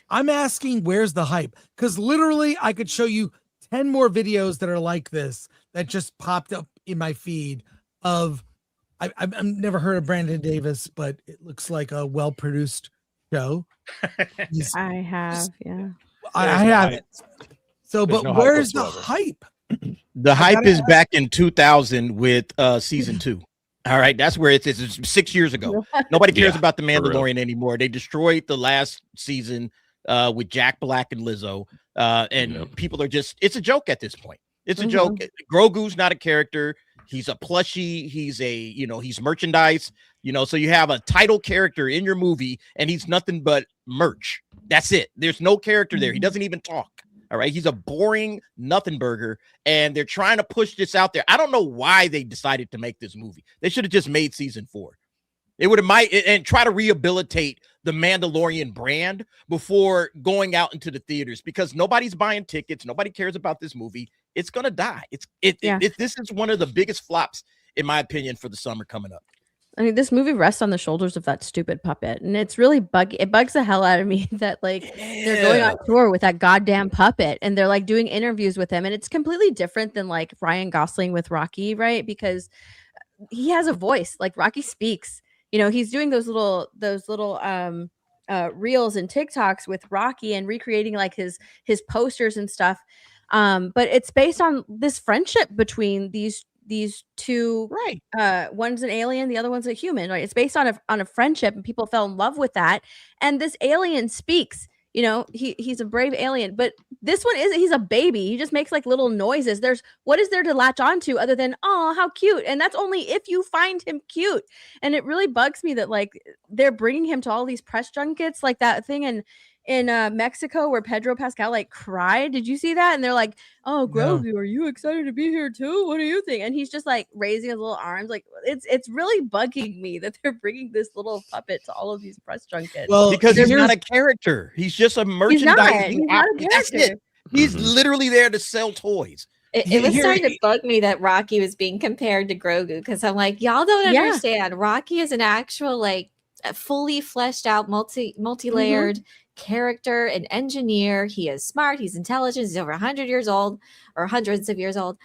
I'm asking where's the hype? Because literally I could show you 10 more videos that are like this that just popped up in my feed of I've never heard of Brandon Davis, but it looks like a well-produced show. I have, yeah. I have it. So, There's but no hype where's the whatsoever. hype? The I hype gotta is ask. back in 2000 with season 2. All right, that's where it's 6 years ago. Nobody cares Yeah, about the for real. Mandalorian anymore. They destroyed the last season with Jack Black and Lizzo, and people are it's a joke at this point. It's a joke. Grogu's not a character. He's a plushie. He's he's merchandise. So you have a title character in your movie, and he's nothing but merch. That's it. There's no character there. He doesn't even talk. All right. He's a boring nothing burger, and they're trying to push this out there. I don't know why they decided to make this movie. They should have just made season 4. They would have and try to rehabilitate the Mandalorian brand before going out into the theaters, because nobody's buying tickets. Nobody cares about this movie. It's gonna die. This is one of the biggest flops, in my opinion, for the summer coming up. I mean, this movie rests on the shoulders of that stupid puppet, and it's really it bugs the hell out of me that they're going on tour with that goddamn puppet, and they're like doing interviews with him, and it's completely different than like Ryan Gosling with Rocky, right? Because he has a voice, like Rocky speaks. He's doing those little reels and TikToks with Rocky and recreating like his posters and stuff. But it's based on this friendship between these two, right? One's an alien, the other one's a human, right? It's based on a friendship, and people fell in love with that. And this alien speaks. He's a brave alien, but this one isn't. He's a baby. He just makes like little noises. What is there to latch onto other than, oh, how cute? And that's only if you find him cute. And it really bugs me that like they're bringing him to all these press junkets, like that thing in Mexico where Pedro Pascal like cried. Did you see that? And they're like, oh, Grogu, are you excited to be here too? What do you think? And he's just like raising his little arms. Like it's really bugging me that they're bringing this little puppet to all of these press junkets. Well, because he's not a character. He's just a merchandise. He's not a That's character. it. He's literally there to sell toys. It was starting to bug me that Rocky was being compared to Grogu, because I'm like, y'all don't understand. Rocky is an actual like a fully fleshed out, multi-layered character, an engineer. He is smart. He's intelligent. He's over 100 years old, or hundreds of years old.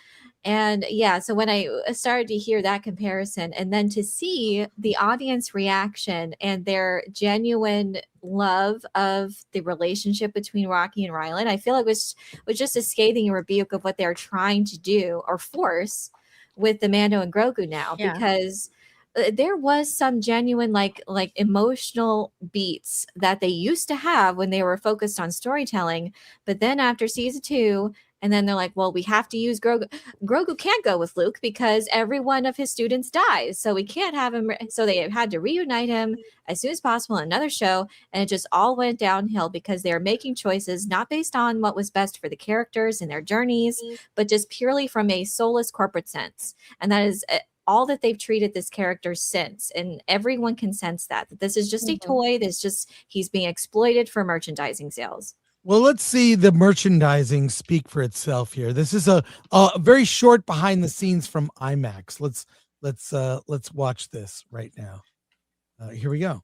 And yeah, so when I started to hear that comparison, and then to see the audience reaction and their genuine love of the relationship between Rocky and Rylan, I feel like was just a scathing rebuke of what they're trying to do or force with the Mando and Grogu now, because there was some genuine like emotional beats that they used to have when they were focused on storytelling, but then after season 2, and then they're like, well, we have to use Grogu. Grogu can't go with Luke because every one of his students dies. So we can't have him. So they had to reunite him as soon as possible in another show. And it just all went downhill because they're making choices not based on what was best for the characters and their journeys, but just purely from a soulless corporate sense. And that is all that they've treated this character since. And everyone can sense that this is just a toy. He's being exploited for merchandising sales. Well, let's see the merchandising speak for itself here. This is a very short behind the scenes from IMAX. Let's watch this right now. Here we go.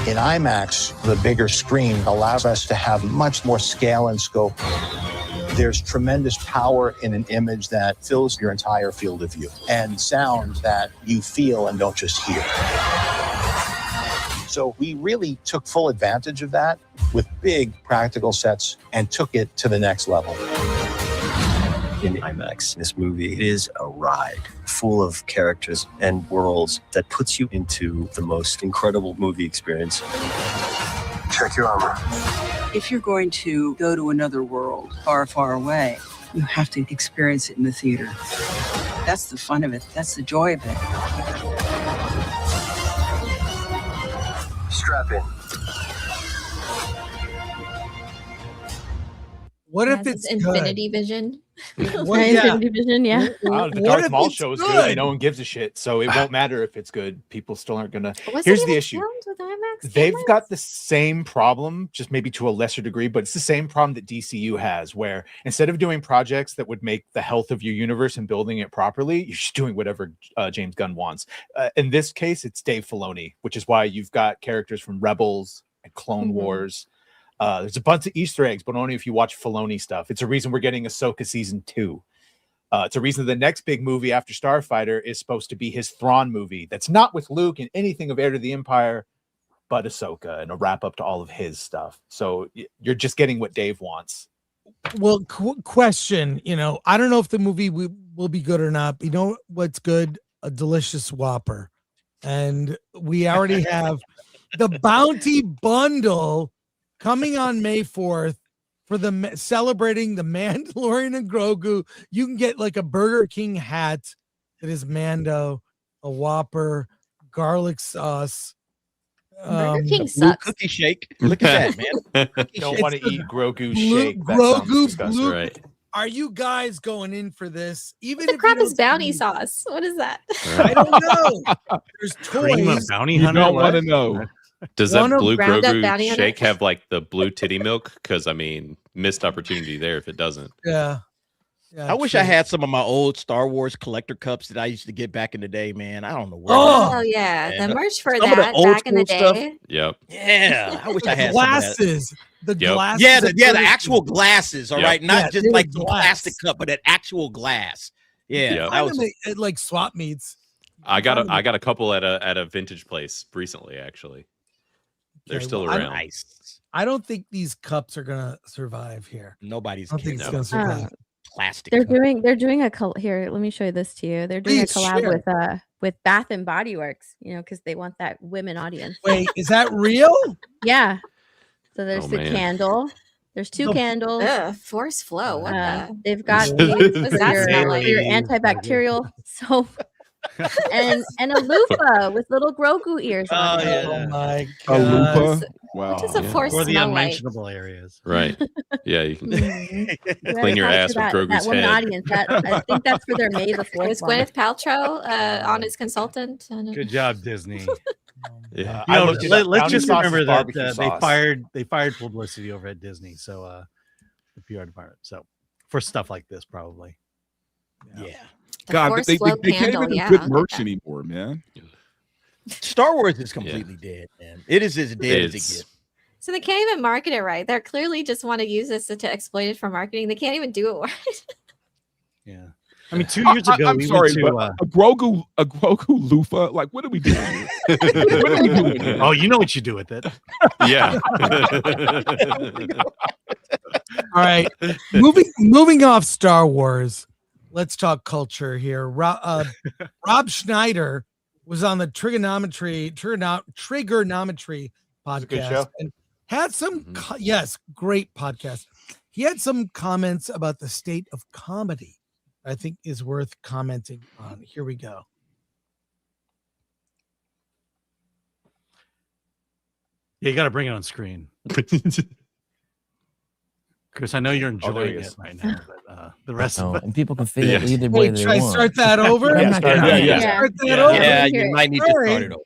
In IMAX, the bigger screen allows us to have much more scale and scope. There's tremendous power in an image that fills your entire field of view, and sound that you feel and don't just hear. So we really took full advantage of that with big practical sets and took it to the next level. in IMAX. This movie is a ride full of characters and worlds that puts you into the most incredible movie experience. Check your armor. If you're going to go to another world far, far away, you have to experience it in the theater. That's the fun of it. That's the joy of it. Strap in. What if Yes, it's Infinity Vision? Infinity Vision, yeah. Wow, the Darth Maul show is good. No one gives a shit, so it won't matter if it's good. People still aren't gonna. Here's the issue: with IMAX they've got the same problem, just maybe to a lesser degree, but it's the same problem that DCU has, where instead of doing projects that would make the health of your universe and building it properly, you're just doing whatever James Gunn wants. In this case, it's Dave Filoni, which is why you've got characters from Rebels and Clone Wars. There's a bunch of Easter eggs, but only if you watch Filoni stuff. It's a reason we're getting Ahsoka season 2. It's a reason the next big movie after Starfighter is supposed to be his Thrawn movie. That's not with Luke and anything of Heir to the Empire, but Ahsoka, and a wrap up to all of his stuff. So you're just getting what Dave wants. Well, question, I don't know if the movie will be good or not. But you know what's good? A delicious Whopper. And we already have the Bounty Bundle coming on May 4th for celebrating the Mandalorian and Grogu. You can get like a Burger King hat that is Mando, a Whopper, garlic sauce. Burger King sucks. Cookie shake. Look at that, man. Don't want to eat Grogu blue- shake. That Grogu sounds disgusting. blue- Right. Are you guys going in for this? Even What the if crap you is bounty sauce? What is that? I don't know. There's Cream of toys. bounty You hunter. don't what? want to know. Does that One of blue ground up Grogu bounty hunter? shake have like the blue titty milk? Because I mean, missed opportunity there if it doesn't. Yeah. I wish I had some of my old Star Wars collector cups that I used to get back in the day, man. I don't know where. Oh, yeah, man. the merch for Some of the that old back in the school stuff. day. Yep. Yeah, I wish I had Glasses. Some of The Yep. glasses. that. Yeah, that the British- actual glasses. All Yep. right, not Yeah, just they were like the glass. plastic cup, but an actual glass. Yeah, Yep. that was. At like swap meets. I got a couple at a vintage place recently. Actually, they're Okay, still well, around. Nice. I don't think these cups are gonna survive here. Nobody's I don't think it's kidding. gonna survive. Plastic. They're cup. doing a here. Let me show you this to you. They're doing Please a collab share. with Bath and Body Works. Because they want that women audience. Wait, is that real? Yeah. So there's Oh, the man. candle. There's two candles. Force flow. What They've got What these does for that your, smell for like? your antibacterial soap. and a loofah with little Grogu ears on it. Oh my A god. lupa. Wow. What does a Yeah. force Or the smell like? unmentionable areas. Right. Yeah, you can You clean your gotta ass talk with to that Grogu's women head. audience. I think that's for their May the 4th Was one. Gwyneth Paltrow on his consultant? Good job, Disney. Yeah. You know, looked it up. let's Bounty just sauce remember is that barbecue they sauce. fired publicity over at Disney, so the PR department. So for stuff like this, probably. Yeah. The God, force they flow can't candle. even Yeah, do good I'll get merch that. anymore, man. Star Wars is completely dead, man. It is as dead as it It's- gets. So they can't even market it right. They're clearly just want to use this to exploit it for marketing. They can't even do it right. Yeah. I mean, 2 years ago, I'm we sorry, went to. but a Grogu loofah. Like, what are we doing? Here? What are we doing? Here? Oh, you know what you do with it. Yeah. All right. Moving off Star Wars, let's talk culture here. Rob Schneider was on the Triggernometry a good podcast show. and had some yes, great podcast. He had some comments about the state of comedy I think is worth commenting on. Here we go. Yeah, you got to bring it on screen. Chris, I know you're enjoying it right now, but the rest of it. And people can feel it either way they Should I want. start that over? I'm not gonna- Start that over. Yeah, you might need to start it over.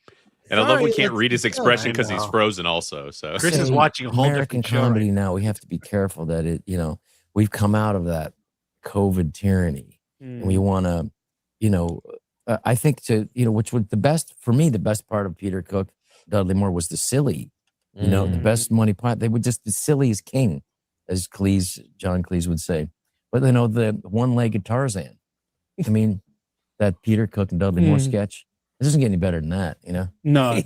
And I love we Sorry, can't let's read his go. expression because I he's know. frozen also. So Chris is Say watching a whole American different show comedy right now. We have to be careful that we've come out of that COVID tyranny, and we want to, I think which was the best for me. The best part of Peter Cook, Dudley Moore was the silly. The best money part. They would just the silly is king, as John Cleese would say. But the one-legged Tarzan. I mean, that Peter Cook and Dudley Moore sketch. It doesn't get any better than that, No.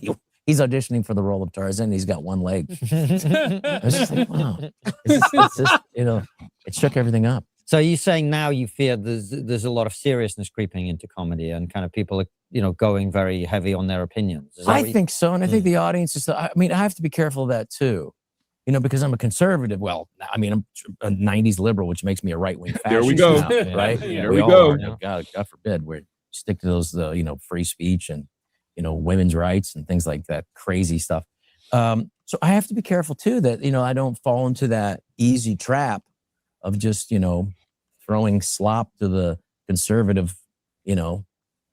He's auditioning for the role of Tarzan. He's got one leg. I was just like, wow. It's just, it shook everything up. So you're saying now you fear there's a lot of seriousness creeping into comedy and kind of people are, going very heavy on their opinions. I think so. And I think the audience is, I have to be careful of that too, because I'm a conservative. Well, I mean, I'm a 90s liberal, which makes me a right-wing fascist. There we go. Now, right? There we go. God forbid we stick to those, free speech and, women's rights and things like that crazy stuff. So I have to be careful too that, I don't fall into that easy trap of just, throwing slop to the conservative,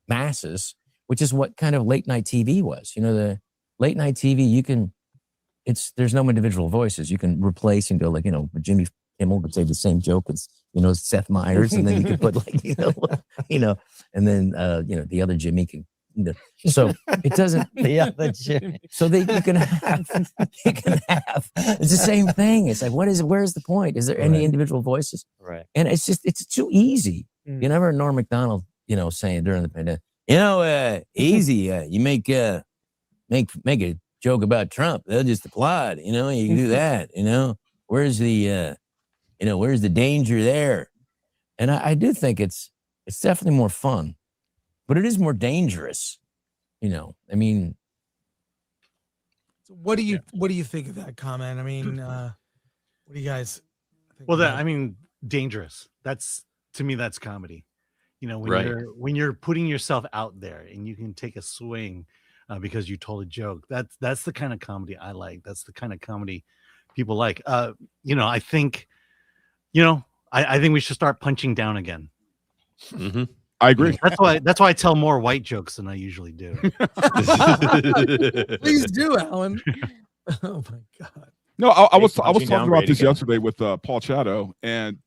masses, which is what kind of late night TV was. The late night TV, there's no individual voices. You can replace and go like, Jimmy Kimmel could say the same joke as, Seth Meyers, and then you could put like, and then, the other Jimmy can. So it doesn't. The other Jimmy. So you can have. It's the same thing. It's like, where's the point? Is there any individual voices? Right. And it's too easy. You never heard Norm Macdonald, saying during the pandemic, easy. You make a joke about Trump, they'll just applaud. You can do that. Where's the where's the danger there? And I do think it's definitely more fun. But it is more dangerous, I mean. What do you think of that comment? I mean, what do you guys think? Well, dangerous. To me, that's comedy. When you're putting yourself out there and you can take a swing because you told a joke. That's the kind of comedy I like. That's the kind of comedy people like. I think we should start punching down again. Mm-hmm. I agree. That's why I tell more white jokes than I usually do. Please do, Alan. Oh my God. No, I was talking about this yesterday with Paul Chato, and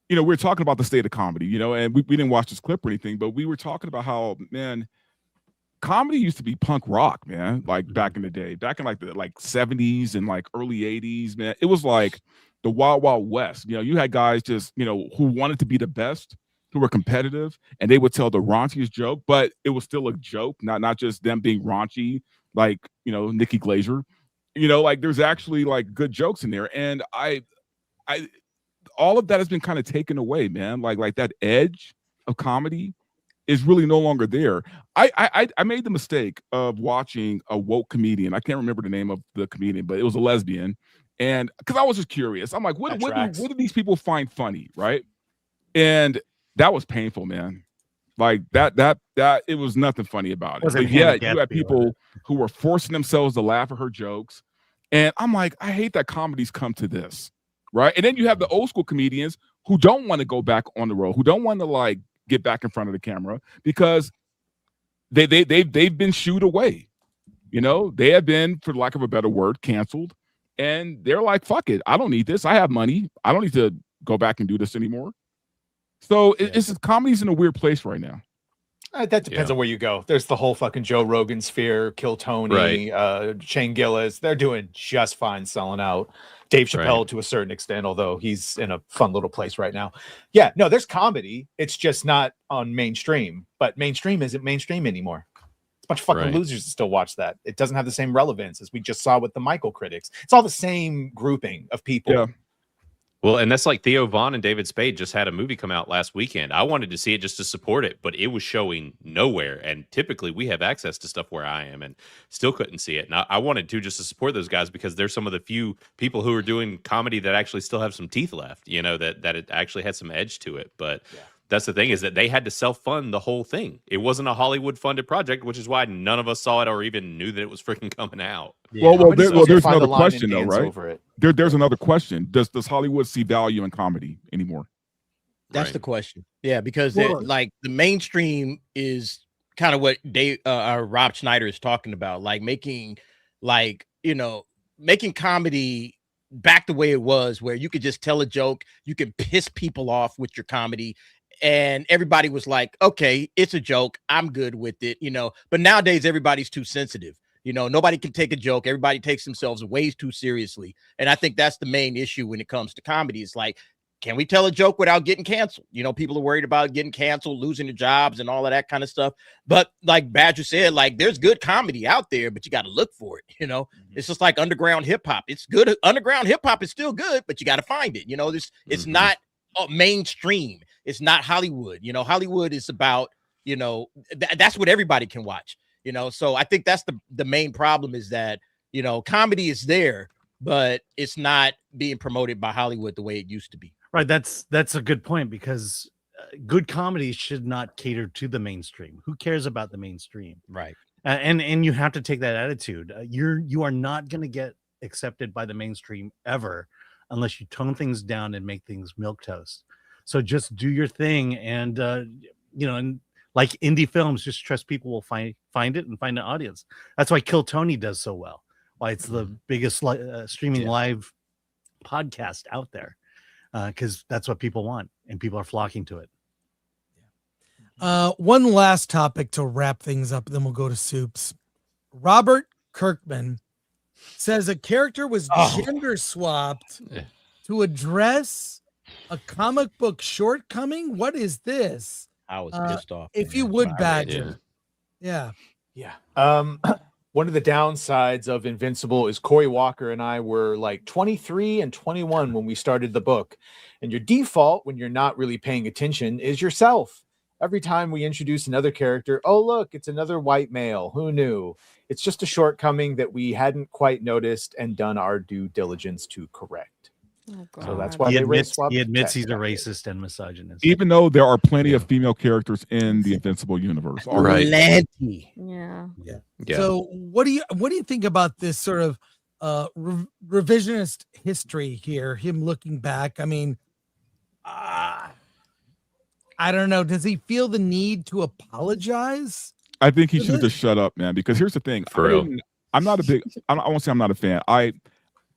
we were talking about the state of comedy, and we didn't watch this clip or anything, but we were talking about how, man, comedy used to be punk rock, man, like back in the day, back in like the 70s and like early 80s, man. It was like the Wild Wild West. You had guys just, who wanted to be the best, who were competitive, and they would tell the raunchiest joke, but it was still a joke, not just them being raunchy, like, Nikki Glaser. Like there's actually like good jokes in there. And I all of that has been kind of taken away, man. Like that edge of comedy is really no longer there. I made the mistake of watching a woke comedian. I can't remember the name of the comedian, but it was a lesbian. And because I was just curious, I'm like, what do these people find funny, right? And that was painful, man. Like that it was nothing funny about it. But yeah, you had people who were forcing themselves to laugh at her jokes. And I'm like, I hate that comedies come to this, right? And then you have the old school comedians who don't want to go back on the road, who don't want to like get back in front of the camera because they've been shooed away. They have been, for lack of a better word, canceled. And they're like, fuck it. I don't need this. I have money. I don't need to go back and do this anymore. So it's comedy's in a weird place right now. That depends on where you go. There's the whole fucking Joe Rogan sphere, Kill Tony, Shane Gillis. They're doing just fine selling out. Dave Chappelle to a certain extent, although he's in a fun little place right now. Yeah, no, there's comedy. It's just not on mainstream. But mainstream isn't mainstream anymore. It's a bunch of fucking losers that still watch that. It doesn't have the same relevance as we just saw with the Michael critics. It's all the same grouping of people. Yeah. Well, and that's like Theo Von and David Spade just had a movie come out last weekend. I wanted to see it just to support it, but it was showing nowhere. And typically we have access to stuff where I am and still couldn't see it. And I wanted to just to support those guys because they're some of the few people who are doing comedy that actually still have some teeth left, that it actually had some edge to it. But that's the thing, is that they had to self-fund the whole thing. It wasn't a Hollywood-funded project, which is why none of us saw it or even knew that it was freaking coming out. Yeah. Well, there's another question, though, right? There's another question. Does Hollywood see value in comedy anymore? That's the question. Yeah, because like the mainstream is kind of what Rob Schneider is talking about, like making comedy back the way it was, where you could just tell a joke, you can piss people off with your comedy. And everybody was like, okay, it's a joke, I'm good with it, but nowadays everybody's too sensitive. Nobody can take a joke. Everybody takes themselves way too seriously. And I think that's the main issue when it comes to comedy. It's like, can we tell a joke without getting canceled? People are worried about getting canceled, losing their jobs and all of that kind of stuff. But like Badger said, like there's good comedy out there, but you got to look for it. It's just like underground hip hop. It's good. Underground hip hop is still good, but you got to find it. It's not mainstream. It's not Hollywood. You know, Hollywood is about, you know, that's what everybody can watch, you know. So I think that's the main problem, is that, you know, comedy is there, but it's not being promoted by Hollywood the way it used to be. Right. That's a good point, because good comedy should not cater to the mainstream. Who cares about the mainstream? Right. And you have to take that attitude. You are not going to get accepted by the mainstream ever unless you tone things down and make things milquetoast. So just do your thing, and you know, and like indie films, just trust people will find it and find an audience. That's why Kill Tony does so well. Why it's the biggest streaming live podcast out there, because that's what people want, and people are flocking to it. One last topic to wrap things up, then we'll go to soups. Robert Kirkman says a character was gender swapped to address a comic book shortcoming. What is this? I was pissed off. If you would, Badger. Yeah. One of the downsides of Invincible is Corey Walker and I were like 23 and 21 when we started the book. And your default, when you're not really paying attention, is yourself. Every time we introduce another character, oh, look, it's another white male. Who knew? It's just a shortcoming that we hadn't quite noticed and done our due diligence to correct. So that's why he they admits, race-swapped he admits Tech he's a Jacket. racist and misogynist. Even though there are plenty of female characters in the Invincible universe. Right. Plenty. Yeah. So what do you think about this sort of revisionist history here? Him looking back. I mean, I don't know. Does he feel the need to apologize? I think he should have just shut up, man. Because here's the thing. I'm not a big. I won't say I'm not a fan.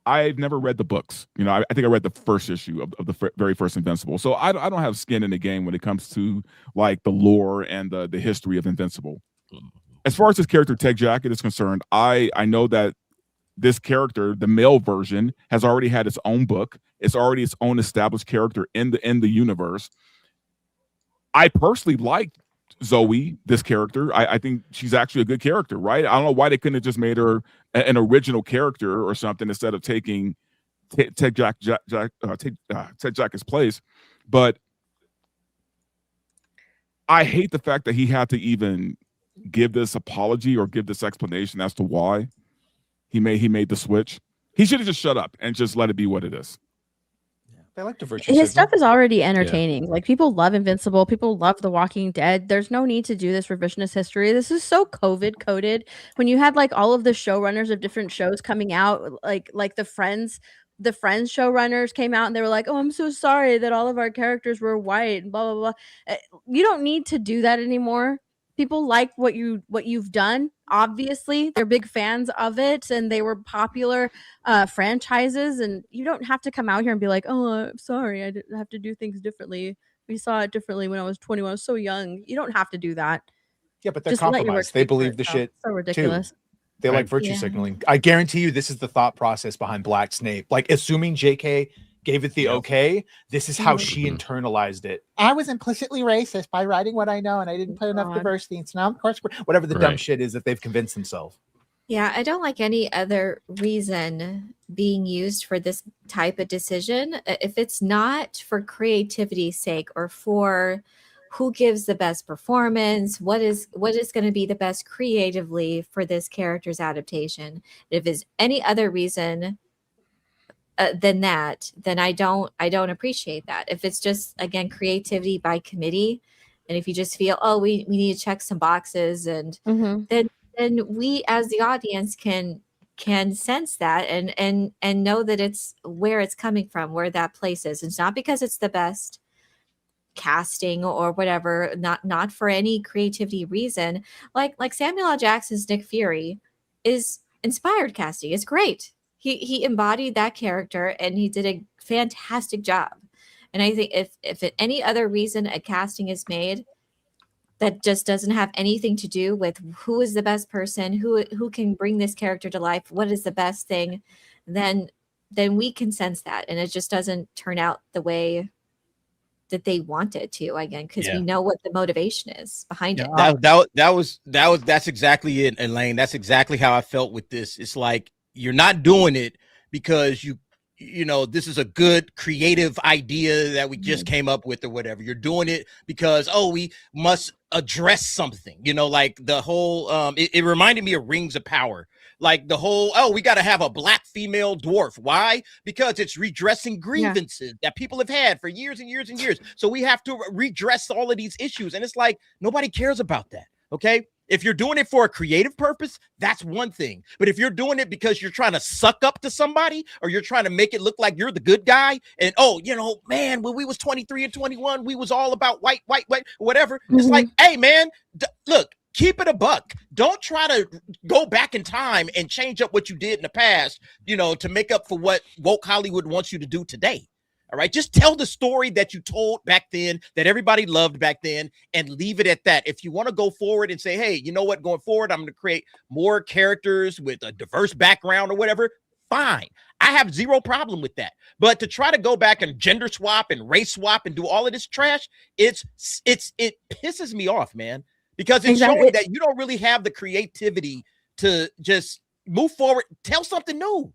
I've never read the books. You know, I think I read the first issue of the very first Invincible. So I don't have skin in the game when it comes to like the lore and the history of Invincible. As far as this character Tech Jacket is concerned, I know that this character, the male version, has already had its own book. It's already its own established character in the universe. I personally like Zoe, this character. I think she's actually a good character, right? I don't know why they couldn't have just made her an original character or something instead of taking Tech Jacket's place. But I hate the fact that he had to even give this apology or give this explanation as to why he made the switch. He should have just shut up and just let it be what it is. They like the virtue His signal. stuff is already entertaining. Like, people love Invincible. People love The Walking Dead. There's no need to do this revisionist history. This is so COVID coded. When you had like all of the showrunners of different shows coming out, like the Friends showrunners came out and they were like, "Oh, I'm so sorry that all of our characters were white," and blah blah blah. You don't need to do that anymore. People like what you've done. Obviously, they're big fans of it, and they were popular franchises. And you don't have to come out here and be like, "Oh, I'm sorry, I didn't have to do things differently. We saw it differently when I was 21. I was so young." You don't have to do that. Yeah, but they're Just let your work compromised. They speak for believe the itself. shit. So ridiculous. Too. They like virtue signaling. I guarantee you, this is the thought process behind Black Snape. Like, assuming JK gave it the okay, this is how she internalized it. I was implicitly racist by writing what I know, and I didn't put enough diversity. So now, of course, whatever the dumb shit is that they've convinced themselves. Yeah, I don't like any other reason being used for this type of decision. If it's not for creativity's sake or for who gives the best performance, what is going to be the best creatively for this character's adaptation. If it's any other reason than that, then I don't appreciate that. If it's just, again, creativity by committee, and if you just feel, oh, we need to check some boxes, and then we as the audience can sense that and know that it's where it's coming from, where that place is. It's not because it's the best casting or whatever, not for any creativity reason. Like Samuel L. Jackson's Nick Fury is inspired casting. It's great. He embodied that character and he did a fantastic job. And I think if any other reason a casting is made that just doesn't have anything to do with who is the best person, who can bring this character to life, what is the best thing, then we can sense that, and it just doesn't turn out the way that they want it to, again, because we know what the motivation is behind it. That's exactly it, Elaine. That's exactly how I felt with this. It's like, you're not doing it because you you know, this is a good creative idea that we just came up with or whatever. You're doing it because, oh, we must address something, you know, like the whole, it reminded me of Rings of Power. Like the whole, oh, we got to have a black female dwarf. Why? Because it's redressing grievances that people have had for years and years and years. So we have to redress all of these issues. And it's like, nobody cares about that. Okay. If you're doing it for a creative purpose, that's one thing. But if you're doing it because you're trying to suck up to somebody, or you're trying to make it look like you're the good guy, and oh, you know, man, when we was 23 and 21, we was all about white, whatever. It's like, hey, man, look, keep it a buck. Don't try to go back in time and change up what you did in the past, you know, to make up for what woke Hollywood wants you to do today. All right, just tell the story that you told back then, that everybody loved back then, and leave it at that. If you want to go forward and say, hey, you know what, going forward, I'm going to create more characters with a diverse background or whatever, fine. I have zero problem with that. But to try to go back and gender swap and race swap and do all of this trash, it pisses me off, man, because it's showing that you don't really have the creativity to just move forward, tell something new.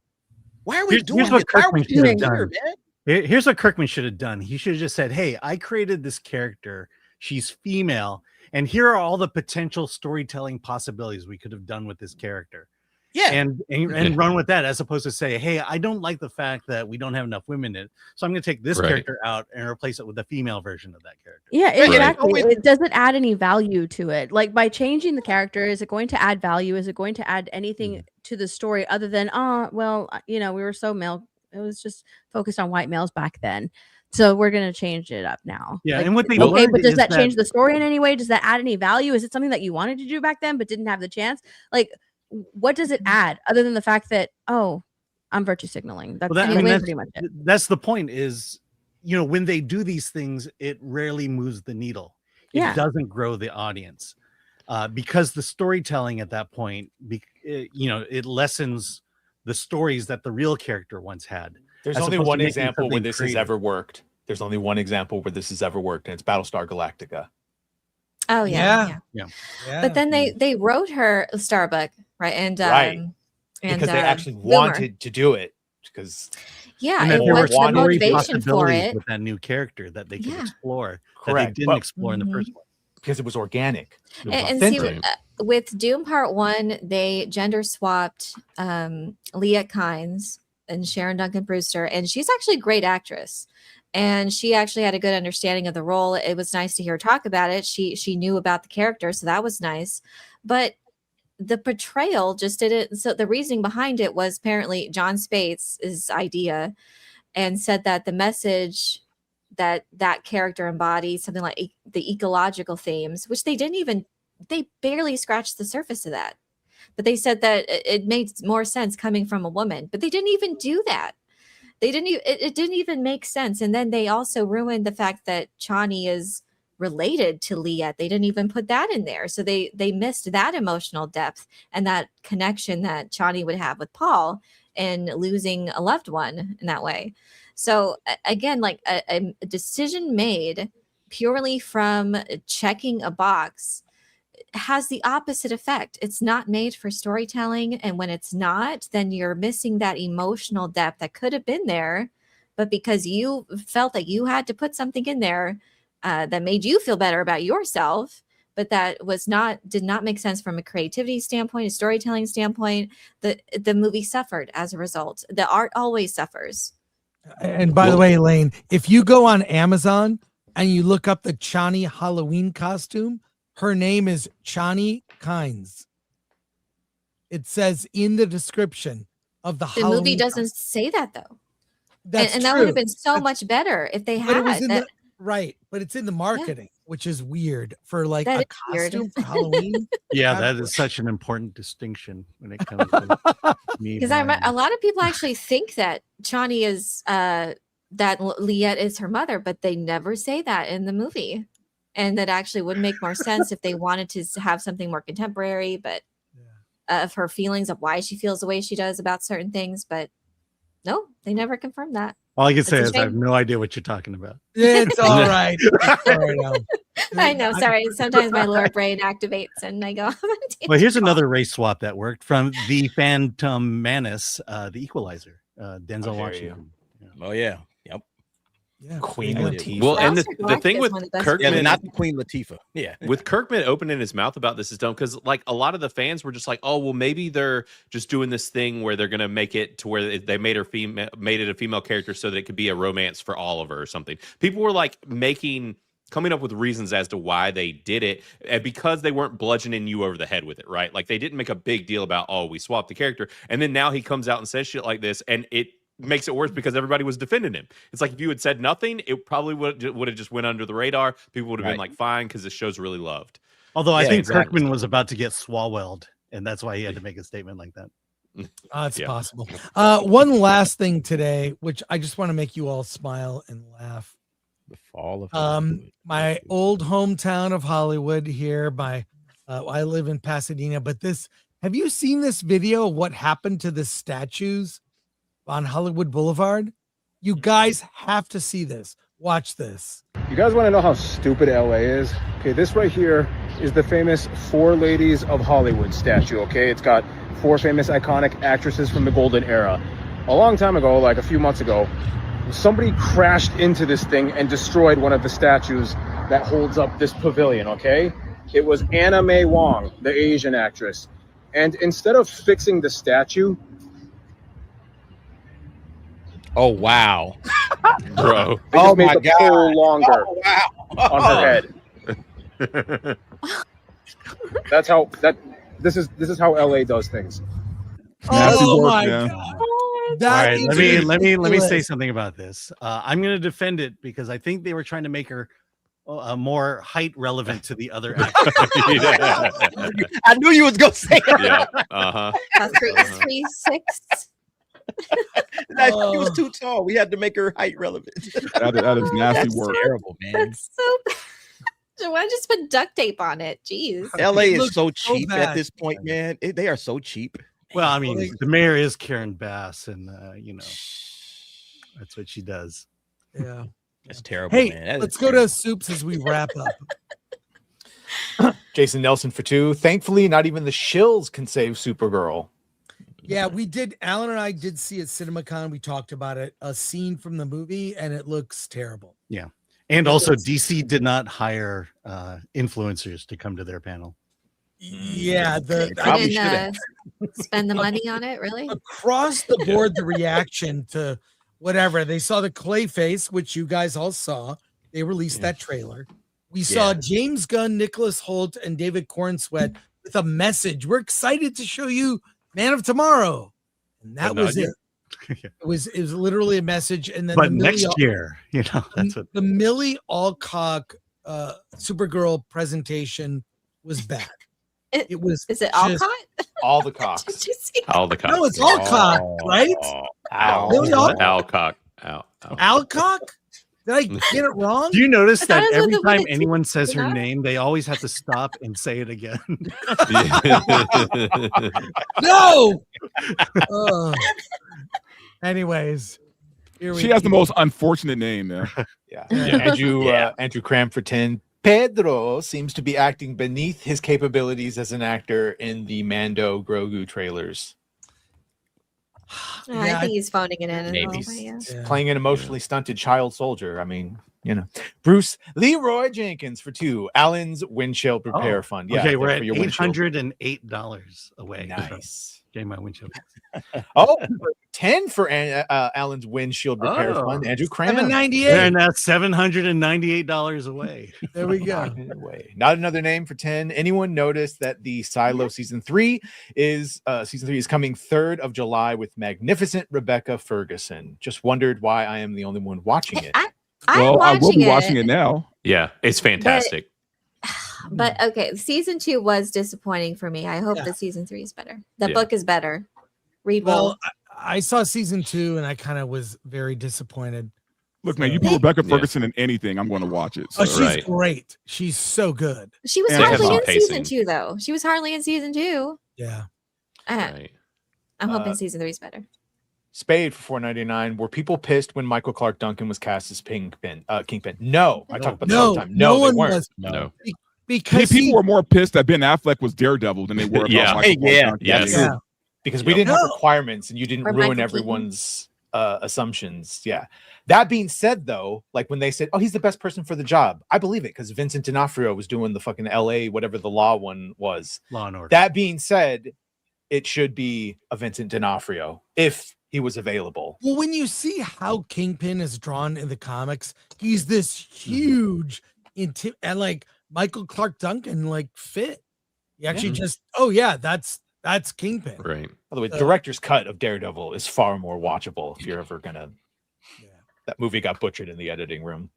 Why are we doing this? Why are we doing here, man? Here's what Kirkman should have done. He should have just said, hey, I created this character. She's female. And here are all the potential storytelling possibilities we could have done with this character. Yeah. And run with that, as opposed to say, hey, I don't like the fact that we don't have enough women in it. So I'm going to take this character out and replace it with a female version of that character. Yeah, exactly. It doesn't add any value to it. Like, by changing the character, is it going to add value? Is it going to add anything to the story other than, oh, well, you know, we were so male. It was just focused on white males back then. So we're going to change it up now. Yeah. Like, And what they okay, but does that change the story in any way? Does that add any value? Is it something that you wanted to do back then, but didn't have the chance? Like, what does it add other than the fact that, oh, I'm virtue signaling? That's, pretty much it. That's the point is, you know, when they do these things, it rarely moves the needle. It doesn't grow the audience because the storytelling at that point, you know, it lessens the stories that the real character once had. There's only one example where this has ever worked. There's only one example where this has ever worked, and it's Battlestar Galactica. Oh yeah. But then they wrote her Starbuck, right? And because they actually wanted to do it, because it was the motivation for it with that new character that they could explore. Correct. That they didn't explore in the first one because it was organic. It was and see, with Doom Part 1, they gender swapped Leah Kynes and Sharon Duncan Brewster, and she's actually a great actress. And she actually had a good understanding of the role. It was nice to hear her talk about it. She knew about the character, so that was nice. But the portrayal just didn't. So the reasoning behind it was apparently John Spates' idea, and said that the message that character embodies, something like the ecological themes, which they barely scratched the surface of that. But they said that it made more sense coming from a woman, but they didn't even do that. It didn't even make sense. And then they also ruined the fact that Chani is related to Liet. They didn't even put that in there. So they missed that emotional depth and that connection that Chani would have with Paul and losing a loved one in that way. So again, like a decision made purely from checking a box has the opposite effect. It's not made for storytelling. And when it's not, then you're missing that emotional depth that could have been there. But because you felt that you had to put something in there that made you feel better about yourself, but that did not make sense from a creativity standpoint, a storytelling standpoint, the movie suffered as a result. The art always suffers. And by the way, Elaine, if you go on Amazon and you look up the Chani Halloween costume, her name is Chani Kynes. It says in the description of the Halloween movie doesn't say that though. That's and that would have been so much better if they had that. Right, but it's in the marketing, which is weird for like That a is weird. costume for Halloween. Yeah, that is such an important distinction when it comes to me. Because a lot of people actually think that Chani is that Liet is her mother, but they never say that in the movie. And that actually would make more sense if they wanted to have something more contemporary, but of her feelings of why she feels the way she does about certain things. But no, they never confirmed that. All I can say is I have no idea what you're talking about. It's all right. I know. Sorry. Sometimes my lower brain activates and I go. Well, here's another race swap that worked from the Phantom Menace, the Equalizer, Denzel Washington. Oh yeah. Yep. Yeah, Queen Latifah. Well, and the thing with Kirkman, yeah, not the Queen Latifah. Yeah. With Kirkman opening his mouth about this is dumb because like a lot of the fans were just like, oh, well, maybe they're just doing this thing where they're gonna make it to where they made it a female character so that it could be a romance for Oliver or something. People were like coming up with reasons as to why they did it, and because they weren't bludgeoning you over the head with it, right? Like they didn't make a big deal about, oh, we swapped the character, and then now he comes out and says shit like this, and it makes it worse because everybody was defending him. It's like if you had said nothing, it probably would have just went under the radar. People would have been like, fine, because this show's really loved. Although I think Kirkman was about to get swallowed, and that's why he had to make a statement like that. It's possible. One last thing today, which I just want to make you all smile and laugh. The fall of my old hometown of Hollywood here. I live in Pasadena, but have you seen this video of what happened to the statues on Hollywood Boulevard? You guys have to see this. Watch this. You guys want to know how stupid LA is? Okay, this right here is the famous Four Ladies of Hollywood statue, okay? It's got 4 famous iconic actresses from the golden era. A long time ago, like a few months ago, somebody crashed into this thing and destroyed one of the statues that holds up this pavilion, okay? It was Anna May Wong, the Asian actress. And instead of fixing the statue, oh wow, bro! They just made the pole longer on her head. That's how this is how LA does things. Oh my God. All right, let me say something about this. I'm going to defend it because I think they were trying to make her more height relevant to the other actors. I knew you was gonna say that. Yeah. 3'6". She was too tall. We had to make her height relevant. That is nasty That's work. terrible, man. That's so bad. Why just put duct tape on it? Jeez. LA It is looks so so cheap bad. at this point, man. They are so cheap. Well, I mean, the mayor is Karen Bass, and that's what she does. Yeah, that's terrible. Hey, man. let's go to Soups as we wrap up. Jason Nelson for 2. Thankfully, not even the shills can save Supergirl. Yeah, we did. Alan and I did see at CinemaCon. We talked about it, a scene from the movie, and it looks terrible. Yeah, and also DC did not hire influencers to come to their panel. Yeah, They didn't spend the money on it, really? Across the board, the reaction to whatever they saw, the Clayface, which you guys all saw, they released that trailer. We saw James Gunn, Nicholas Hoult, and David Cornsweet with a message. We're excited to show you Man of Tomorrow, and that was it. It was literally a message, and then But next year, that's what the Millie Alcock Supergirl presentation was bad. It was. Is it just- Alcott? All the cocks. Did you see? All the cock. No, it's Alcock, right? Millie Alcock. Alcock? Did I get it wrong? Do you notice I thought that it was every the one time that anyone says her Gina? name, they always have to stop and say it again? No. Ugh. Anyways, here we She has the most unfortunate name, man. Yeah. Andrew Cram for 10. Pedro seems to be acting beneath his capabilities as an actor in the Mando Grogu trailers. I think he's phoning it in. Maybe. Yeah. Playing an emotionally stunted child soldier. I mean, Bruce Leroy Jenkins for 2. Alan's Windshield Repair Fund. Yeah, okay, we're for at your windshield. $808 away. Nice. Getting my windshield. Oh, 10 for Alan's Windshield Repair Fund. Andrew Cram. And that's $798 away. There we go. Not another name for 10. Anyone notice that the Silo season 3 is coming 3rd of July with magnificent Rebecca Ferguson? Just wondered why I am the only one watching it. I will be watching it now. Yeah, it's fantastic. But okay, season 2 was disappointing for me. I hope that season 3 is better. The book is better. Read Well, I saw season 2 and I kind of was very disappointed. Look, man, you put Rebecca Ferguson in anything, I'm going to watch it. Oh, she's great. She's so good. She was And it has hardly some in season pacing. 2, though. She was hardly in season 2. Yeah. I'm hoping season 3 is better. Spade for $4.99. Were people pissed when Michael Clark Duncan was cast as Kingpin? No, I talk about this all the time. No, they weren't. No. Because people were more pissed that Ben Affleck was Daredevil than they were about Michael Clark Duncan. Because we didn't have requirements and you didn't Or ruin Michael everyone's assumptions. Yeah. That being said, though, like when they said, "Oh, he's the best person for the job," I believe it because Vincent D'Onofrio was doing the fucking LA, whatever the law one was. Law and Order. That being said, it should be a Vincent D'Onofrio if he was available. Well, when you see how Kingpin is drawn in the comics, he's this huge, and like Michael Clark Duncan, like fit. You actually just, oh yeah, that's Kingpin. Right. By the way, director's cut of Daredevil is far more watchable if you're ever gonna. That movie got butchered in the editing room.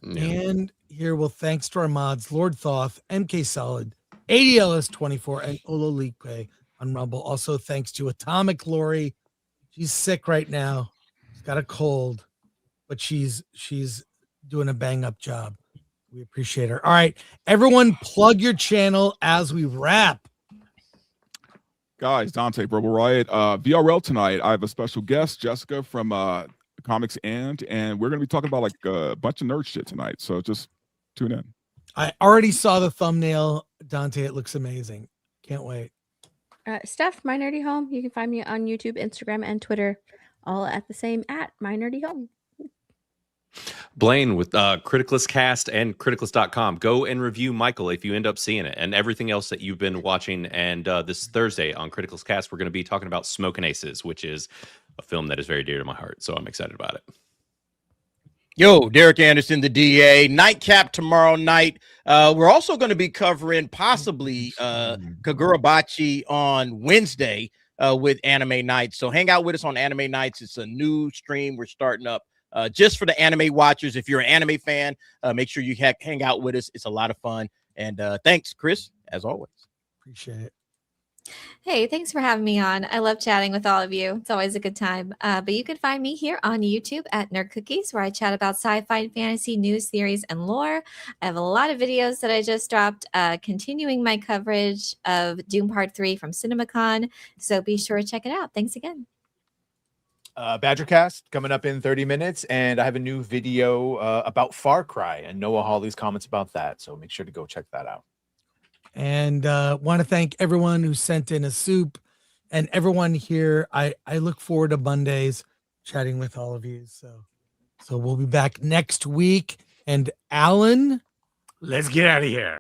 And here, well, thanks to our mods, Lord Thoth, MK Solid, ADLS24, and Ololique on Rumble. Also, thanks to Atomic Lori. She's sick right now. She's got a cold, but she's doing a bang up job. We appreciate her. All right, everyone, plug your channel as we wrap. Guys, Dante, Verbal Riot, VRL tonight. I have a special guest, Jessica from Comics and we're gonna be talking about like a bunch of nerd shit tonight. So just tune in. I already saw the thumbnail, Dante. It looks amazing. Can't wait. Steph, My Nerdy Home. You can find me on YouTube, Instagram, and Twitter, all at the same @My Nerdy Home. Blaine with Criticless Cast and Criticless.com. Go and review Michael if you end up seeing it and everything else that you've been watching. And this Thursday on Criticless Cast, we're going to be talking about Smokin' Aces, which is a film that is very dear to my heart. So I'm excited about it. Yo, Derek Anderson, the DA. Nightcap tomorrow night. We're also going to be covering possibly Kagurabachi on Wednesday with Anime Nights. So hang out with us on Anime Nights. It's a new stream we're starting up just for the anime watchers. If you're an anime fan, make sure you hang out with us. It's a lot of fun. And thanks, Chris, as always. Appreciate it. Hey, thanks for having me on. I love chatting with all of you. It's always a good time. But you can find me here on YouTube at Nerd Cookies, where I chat about sci-fi and fantasy news, theories, and lore. I have a lot of videos that I just dropped, continuing my coverage of Doom Part 3 from CinemaCon. So be sure to check it out. Thanks again. Badgercast coming up in 30 minutes, and I have a new video about Far Cry and Noah Hawley's comments about that. So make sure to go check that out. And want to thank everyone who sent in a soup and everyone here. I look forward to Mondays chatting with all of you. So we'll be back next week. And Alan, let's get out of here.